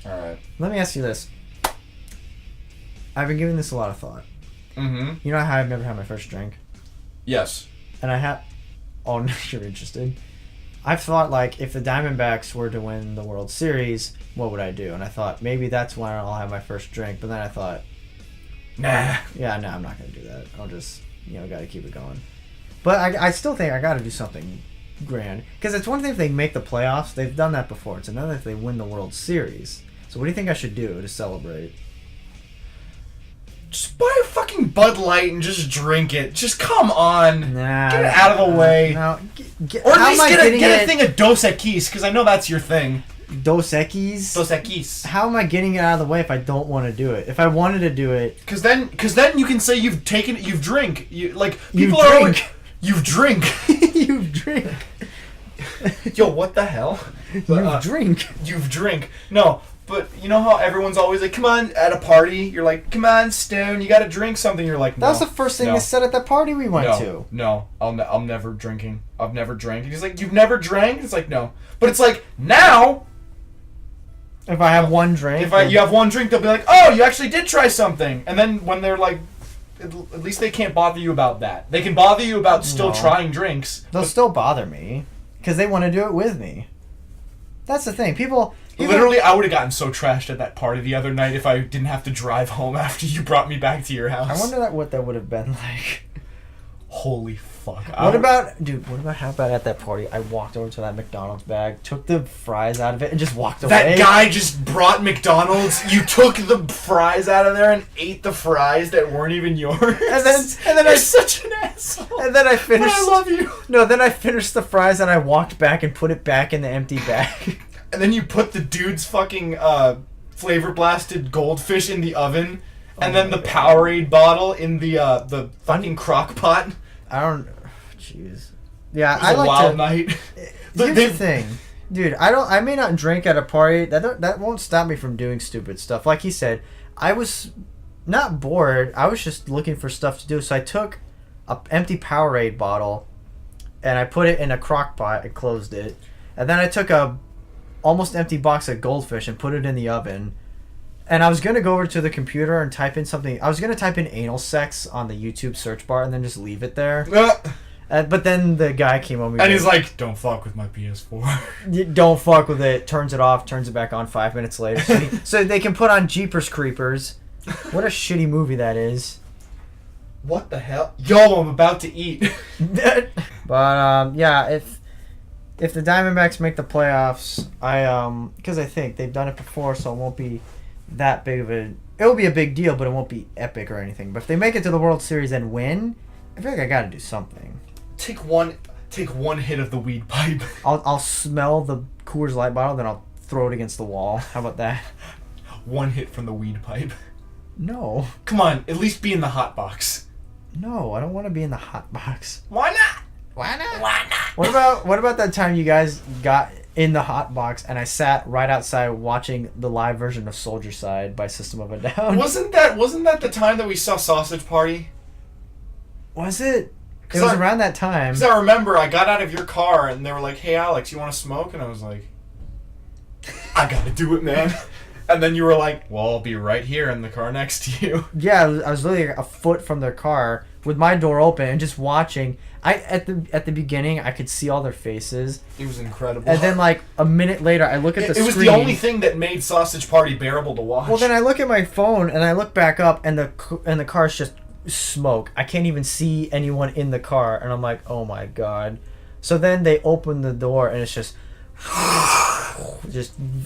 A: right. Let me ask you this. I've been giving this a lot of thought.
B: Mm-hmm.
A: You know how I've never had my first drink?
B: Yes.
A: And I have... Oh, no, you're interested. I've thought, like, if the Diamondbacks were to win the World Series, what would I do? And I thought, maybe that's when I'll have my first drink. But then I thought...
B: Nah.
A: Yeah, no, I'm not going to do that. I'll just, gotta keep it going. But I still think I gotta do something grand. Because it's one thing if they make the playoffs. They've done that before. It's another if they win the World Series. So what do you think I should do to celebrate?
B: Just buy a fucking Bud Light and just drink it. Just come on.
A: Nah.
B: Get it out of the way.
A: No,
B: or at least get a thing of Dos Equis, because I know that's your thing.
A: Dos Equis?
B: Dos Equis.
A: How am I getting it out of the way if I don't want to do it? If I wanted to do it...
B: Because then you can say you've drink. You've drink.
A: You've drink.
B: Yo, what the hell? You've drink. No, but you know how everyone's always like, come on, at a party, you're like, come on, Stone, you gotta drink something. You're like, no.
A: That was the first thing they said at that party we went to.
B: No, I'm never drinking. I've never drank. He's like, you've never drank? It's like, no. But it's like, now...
A: If I have one drink...
B: You have one drink, they'll be like, oh, you actually did try something. And then when they're like... At least they can't bother you about that. They can bother you about still trying drinks.
A: They'll still bother me. Because they want to do it with me. That's the thing. People...
B: Literally, I would have gotten so trashed at that party the other night if I didn't have to drive home after you brought me back to your house.
A: I wonder what that would have been like.
B: Holy fuck.
A: What about how about at that party, I walked over to that McDonald's bag, took the fries out of it, and just walked away?
B: That guy just brought McDonald's, you took the fries out of there and ate the fries that weren't even yours.
A: And then
B: You're such an asshole.
A: And then I finished...
B: But I love you.
A: No, then I finished the fries and I walked back and put it back in the empty bag.
B: And then you put the dude's fucking flavor blasted goldfish in the oven, and then the Powerade bottle in the fucking crock pot.
A: I don't... Jeez. Yeah,
B: it was a wild night.
A: Here's the thing. Dude, I may not drink at a party. That won't stop me from doing stupid stuff. Like he said, I was not bored. I was just looking for stuff to do. So I took an empty Powerade bottle, and I put it in a crock pot. I closed it. And then I took a almost empty box of goldfish and put it in the oven. And I was going to go over to the computer and type in something. I was going to type in anal sex on the YouTube search bar and then just leave it there. But then the guy came over
B: and he's like, "Don't fuck with my PS4."
A: Don't fuck with it. Turns it off. Turns it back on 5 minutes later. So they can put on Jeepers Creepers. What a shitty movie that is.
B: What the hell? Yo, I'm about to eat.
A: But yeah, if the Diamondbacks make the playoffs, because I think they've done it before, so it won't be that big of a. It'll be a big deal, but it won't be epic or anything. But if they make it to the World Series and win, I feel like I got to do something.
B: Take one hit of the weed pipe.
A: I'll smell the Coors Light bottle, then I'll throw it against the wall. How about that?
B: One hit from the weed pipe.
A: No.
B: Come on, at least be in the hot box.
A: No, I don't want to be in the hot box.
B: Why not?
A: Why not? Why not? What about that time you guys got in the hot box and I sat right outside watching the live version of Soldier Side by System of a Down?
B: Wasn't that the time that we saw Sausage Party?
A: Was it? It was around that time.
B: Because I remember I got out of your car and they were like, "Hey Alex, you want to smoke?" And I was like, "I gotta do it, man." And then you were like, "Well, I'll be right here in the car next to you."
A: Yeah, I was literally a foot from their car with my door open and just watching. At the beginning, I could see all their faces.
B: It was incredible.
A: And then, like, a minute later, I look at the screen.
B: It was the only thing that made Sausage Party bearable to watch.
A: Well, then I look at my phone and I look back up and the car's just smoke. I can't even see anyone in the car, and I'm like, oh my god. So then they open the door and it's just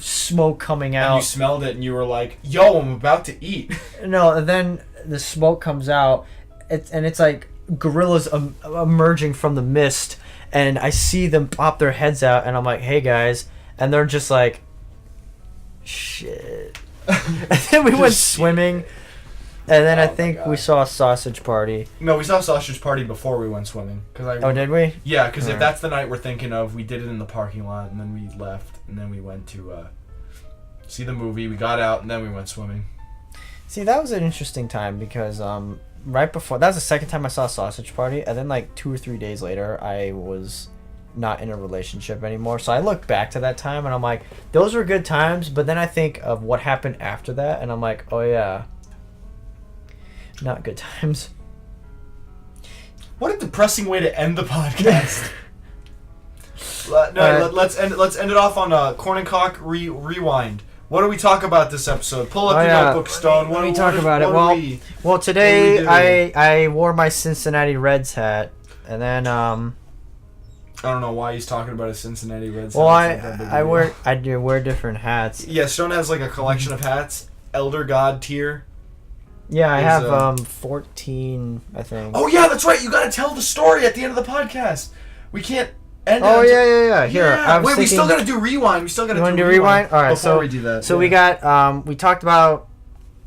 A: smoke coming out.
B: And you smelled it and you were like, "Yo, I'm about to eat."
A: No, and then the smoke comes out, it's like gorillas emerging from the mist, and I see them pop their heads out, and I'm like, "Hey guys," and they're just like, "Shit." And then we went swimming. And then I think we saw a Sausage Party.
B: No, we saw Sausage Party before we went swimming.
A: Did we?
B: Yeah, because if that's the night we're thinking of, we did it in the parking lot, and then we left, and then we went to see the movie. We got out, and then we went swimming.
A: See, that was an interesting time because right before... That was the second time I saw Sausage Party, and then like 2 or 3 days later, I was not in a relationship anymore. So I look back to that time, and I'm like, those were good times, but then I think of what happened after that, and I'm like, oh yeah... Not good times.
B: What a depressing way to end the podcast. Let's end it off on Korn and Kock rewind. What do we talk about this episode? Pull up your notebook, Stone.
A: Let me talk about it. Well, today I wore my Cincinnati Reds hat, and then
B: I don't know why he's talking about a Cincinnati Reds.
A: Well, I do wear different hats.
B: Yeah, Stone has like a collection of hats. Elder God tier.
A: Yeah, I have 14, I think.
B: Oh yeah, that's right. You got to tell the story at the end of the podcast. We can't end it.
A: Oh yeah. Here,
B: wait, we still got to do rewind. We still got to do
A: rewind. All right,
B: before we do that.
A: So we got we talked about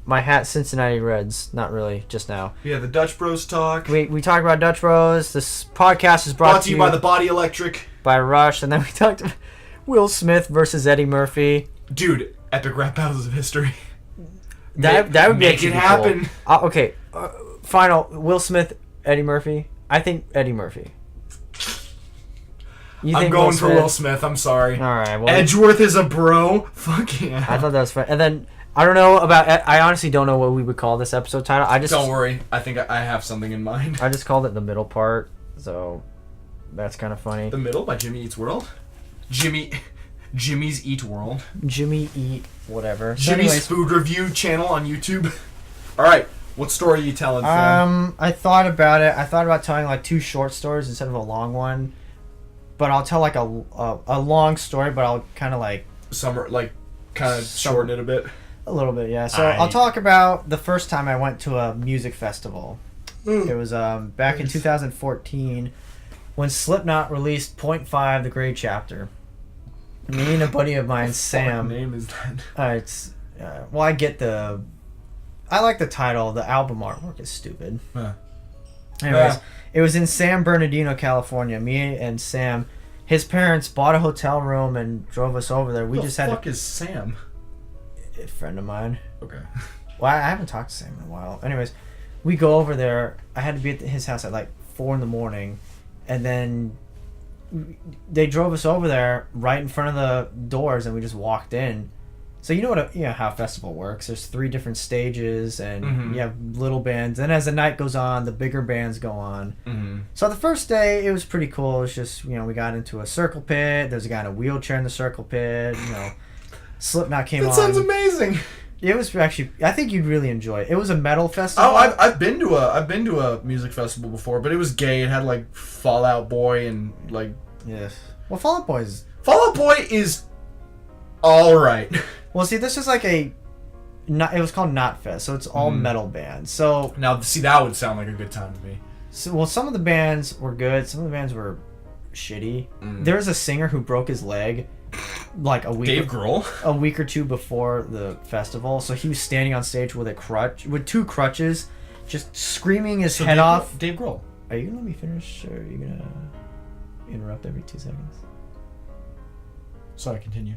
A: my hat, Cincinnati Reds. Not really, just now.
B: Yeah, the Dutch Bros talk.
A: We talked about Dutch Bros. This podcast is brought to you
B: by the Body Electric,
A: by Rush, and then we talked about Will Smith versus Eddie Murphy.
B: Dude, epic rap battles of history.
A: That would
B: make it happen.
A: Cool. Okay, final. Will Smith, Eddie Murphy. I think Eddie Murphy.
B: I'm going for Will Smith. I'm sorry.
A: All right. Well,
B: Edgeworth is a bro. Fuck yeah.
A: I thought that was fun. And then I don't know about. I honestly don't know what we would call this episode title.
B: Don't worry. I think I have something in mind.
A: I just called it the middle part, so that's kind of funny.
B: The Middle by Jimmy Eats World. Jimmy's Eat World.
A: Jimmy Eat whatever.
B: Jimmy's food review channel on YouTube. All right, what story are you telling?
A: I thought about it. I thought about telling like 2 short stories instead of a long one, but I'll tell like a long story, but I'll kind of
B: shorten it a bit.
A: A little bit, yeah. So I'll talk about the first time I went to a music festival. It was back in 2014 when Slipknot released .5, The Great Chapter. Me and a buddy of mine, Sam.
B: What name is that?
A: It's well, I like the title. The album artwork is stupid. Anyways, it was in San Bernardino, California. Me and Sam, his parents bought a hotel room and drove us over there.
B: What the fuck is Sam?
A: A friend of mine.
B: Okay.
A: Well, I haven't talked to Sam in a while. Anyways, we go over there. I had to be at his house at like 4 in the morning, and then they drove us over there right in front of the doors, and we just walked in. So you know how a festival works. There's 3 different stages, and you have little bands. And as the night goes on, the bigger bands go on. So the first day, it was pretty cool. It was just, we got into a circle pit. There's a guy in a wheelchair in the circle pit. Slipknot came on.
B: That sounds amazing.
A: It was actually, I think you'd really enjoy it. It was a metal festival.
B: Oh, I've been to a music festival before, but it was gay. It had like Fall Out Boy and like.
A: Yes. Well, Fall Out Boy
B: is all right.
A: Well, see, this is like it was called Knotfest, so it's all metal bands. So
B: now, see, that would sound like a good time to me.
A: So, well, some of the bands were good. Some of the bands were shitty. There was a singer who broke his leg like a week or 2 before the festival. So he was standing on stage with with 2 crutches, just screaming his head off.
B: Dave Grohl.
A: Are you gonna let me finish, or are you gonna interrupt every 2 seconds?
B: Sorry, continue.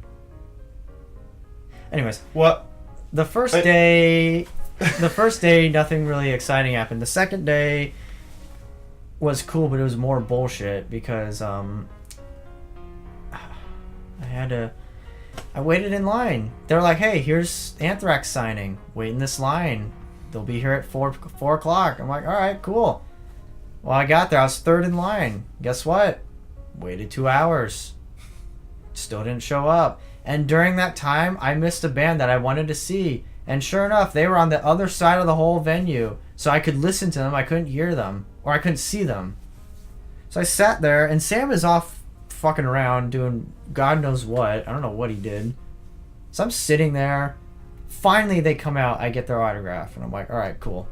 A: Anyways,
B: what?
A: The first day, nothing really exciting happened. The second day was cool, but it was more bullshit because I waited in line. They're like, "Hey, here's Anthrax signing. Wait in this line. They'll be here at 4 o'clock." I'm like, "All right, cool." Well, I got there. I was 3rd in line. Guess what? Waited 2 hours. Still didn't show up. And during that time, I missed a band that I wanted to see. And sure enough, they were on the other side of the whole venue. So I could listen to them. I couldn't hear them. Or I couldn't see them. So I sat there, and Sam is off fucking around doing God knows what. I don't know what he did. So I'm sitting there. Finally, they come out. I get their autograph. And I'm like, all right, cool.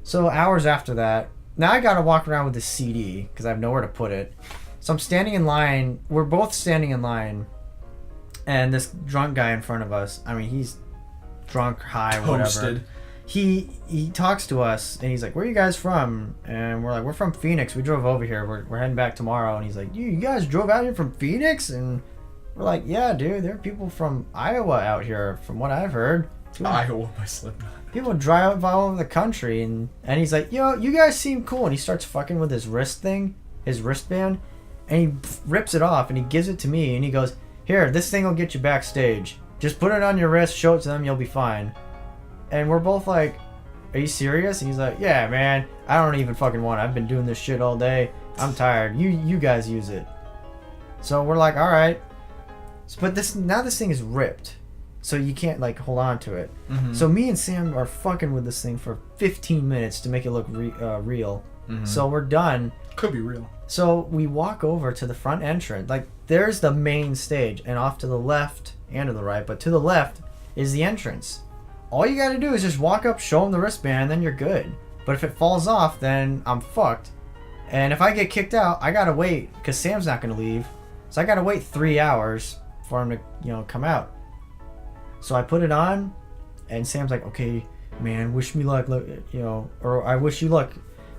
A: So hours after that, now I got to walk around with this CD because I have nowhere to put it. So I'm standing in line. We're both standing in line. And this drunk guy in front of us, I mean, he's drunk, high, whatever. He talks to us, and he's like, "Where are you guys from?" And we're like, "We're from Phoenix. We drove over here. We're heading back tomorrow." And he's like, "You guys drove out here from Phoenix?" And we're like, "Yeah, dude. There are people from Iowa out here, from what I've heard."
B: Iowa by Slipknot.
A: People drive all over the country, and he's like, "Yo, you guys seem cool." And he starts fucking with his wristband, and he rips it off, and he gives it to me, and he goes, "Here, this thing will get you backstage. Just put it on your wrist, show it to them, you'll be fine." And we're both like, "Are you serious?" And he's like, "Yeah, man. I don't even fucking want it. I've been doing this shit all day. I'm tired. You guys use it." So we're like, "All right." So, but this thing is ripped, so you can't like hold on to it. So me and Sam are fucking with this thing for 15 minutes to make it look real. So we're done.
B: Could be real.
A: So we walk over to the front entrance. Like, there's the main stage, and off to the left and to the right, but to the left is the entrance. All you gotta do is just walk up, show them the wristband, and then you're good. But if it falls off, then I'm fucked. And if I get kicked out, I gotta wait, because Sam's not gonna leave. So I gotta wait 3 hours for him to, come out. So I put it on, and Sam's like, "Okay, man, wish me luck, or I wish you luck.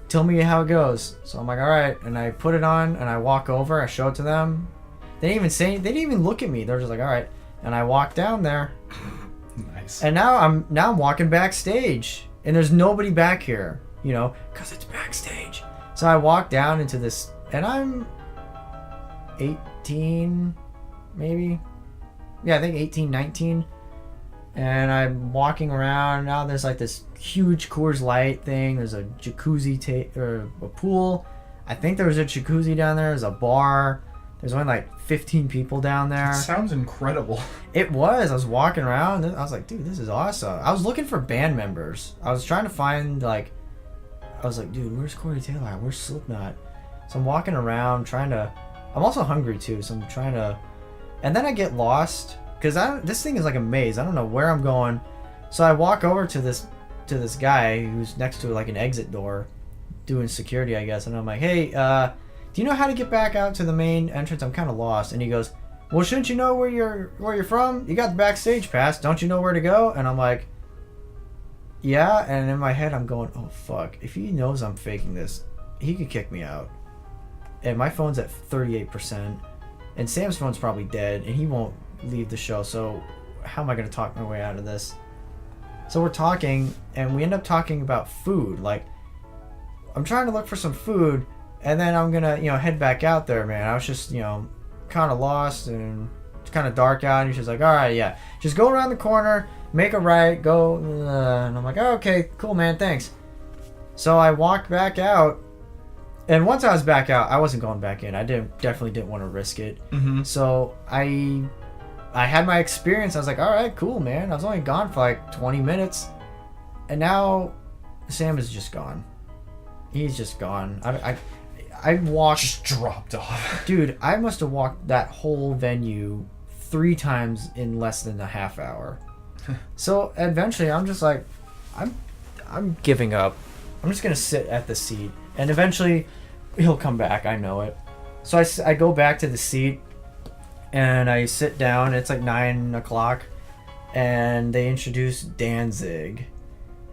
A: Tell me how it goes." So I'm like, "All right," and I put it on, and I walk over, I show it to them. They didn't even look at me. They're just like, "All right," and I walk down there.
B: Nice.
A: And now I'm walking backstage, and there's nobody back here, because it's backstage. So I walk down into this, and I'm 18, maybe. Yeah, I think 18, 19. And I'm walking around. Now there's like this huge Coors Light thing. There's a jacuzzi or a pool. I think there was a jacuzzi down there. There's a bar. There's only like 15 people down there.
B: That sounds incredible.
A: It was. I was walking around. I was like, dude, this is awesome. I was looking for band members. I was trying to find I was like, dude, where's Corey Taylor? Where's Slipknot? So I'm walking around I'm also hungry too. So I'm trying to, and then I get lost. Because this thing is like a maze. I don't know where I'm going. So I walk over to this guy who's next to like an exit door doing security, I guess. And I'm like, "Hey, do you know how to get back out to the main entrance? I'm kind of lost." And he goes, "Well, shouldn't you know where you're from? You got the backstage pass. Don't you know where to go?" And I'm like, "Yeah." And in my head, I'm going, "Oh, fuck. If he knows I'm faking this, he could kick me out." And my phone's at 38%. And Sam's phone's probably dead. And he won't leave the show, so how am I going to talk my way out of this? So we're talking, and we end up talking about food. Like, I'm trying to look for some food, And then I'm gonna, head back out there, man. I was just, kind of lost and it's kind of dark out. And she's like, all right, yeah, just go around the corner, make a right, go. And I'm like, oh, okay, cool, man, thanks. So I walked back out. And once I was back out, I wasn't going back in. I definitely didn't want to risk it.
B: Mm-hmm.
A: So I had my experience. I was like, all right, cool, man. I was only gone for like 20 minutes. And now Sam is just gone. He's just gone. I walked...
B: Just dropped off.
A: Dude, I must have walked that whole venue 3 times in less than a half hour. So eventually I'm just like, I'm giving up. I'm just going to sit at the seat. And eventually he'll come back. I know it. So I go back to the seat and I sit down. It's like 9 o'clock. And they introduce Danzig.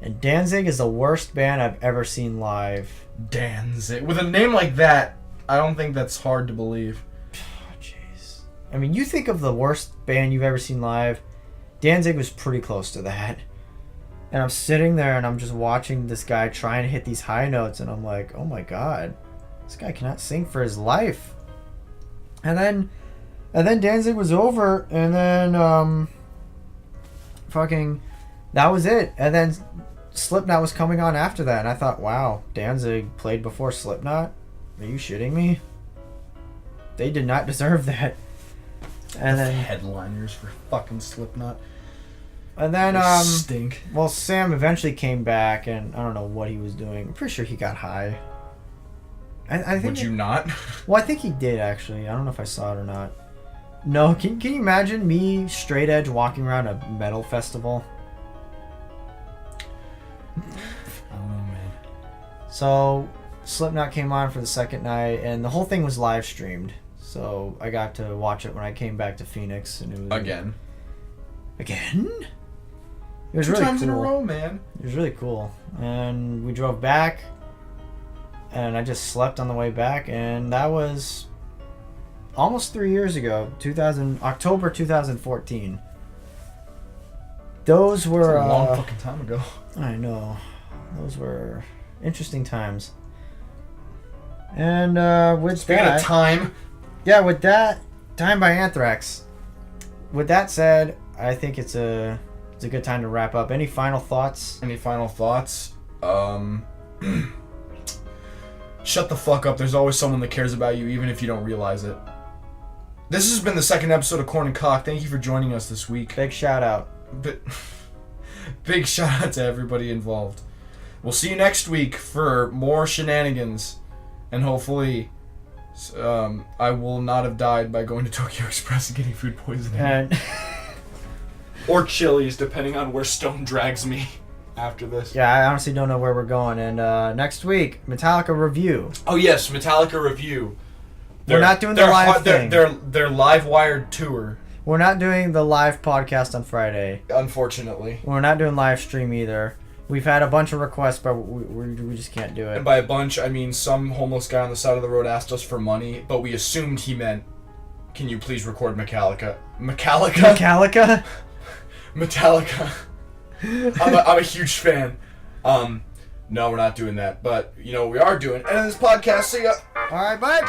A: And Danzig is the worst band I've ever seen live.
B: Danzig. With a name like that, I don't think that's hard to believe.
A: Jeez. I mean, you think of the worst band you've ever seen live. Danzig was pretty close to that. And I'm sitting there and I'm just watching this guy trying to hit these high notes. And I'm like, oh my god. This guy cannot sing for his life. And then Danzig was over. And then, that was it. And then Slipknot was coming on after that, and I thought, wow, Danzig played before Slipknot? Are you shitting me? They did not deserve that. And then
B: headliners for fucking Slipknot.
A: And then
B: they stink.
A: Well, Sam eventually came back, and I don't know what he was doing. I'm pretty sure he got high. I think.
B: Would you not?
A: Well, I think he did actually. I don't know if I saw it or not. No, can you imagine me straight edge walking around a metal festival?
B: Oh man.
A: So Slipknot came on for the second night, and the whole thing was live streamed. So I got to watch it when I came back to Phoenix, and it was again. It was
B: 2
A: really
B: times
A: cool.
B: in a row, man.
A: It was really cool, and we drove back, and I just slept on the way back, and that was almost 3 years ago, October 2014. Those were
B: that's a long fucking time ago.
A: I know. Those were interesting times. And with
B: Speaking
A: that,
B: of time.
A: Yeah, with that, Time by Anthrax. With that said, I think it's a good time to wrap up. Any final thoughts?
B: Shut the fuck up. There's always someone that cares about you, even if you don't realize it. This has been the 2nd episode of Korn and Kock. Thank you for joining us this week.
A: Big shout out.
B: Big shout out to everybody involved. We'll see you next week for more shenanigans, and hopefully I will not have died by going to Tokyo Express and getting food poisoning. Or Chili's, depending on where Stone drags me after this.
A: Yeah, I honestly don't know where we're going. And next week, Metallica review.
B: Oh yes, Metallica review.
A: We're not doing the live thing.
B: Their live wired tour.
A: We're not doing the live podcast on Friday.
B: Unfortunately.
A: We're not doing live stream either. We've had a bunch of requests, but we just can't do it.
B: And by a bunch, I mean some homeless guy on the side of the road asked us for money, but we assumed he meant, can you please record Metallica?
A: Metallica?
B: Metallica. I'm a huge fan. No, we're not doing that. But, we are doing. And this podcast, see ya.
A: Alright, bye.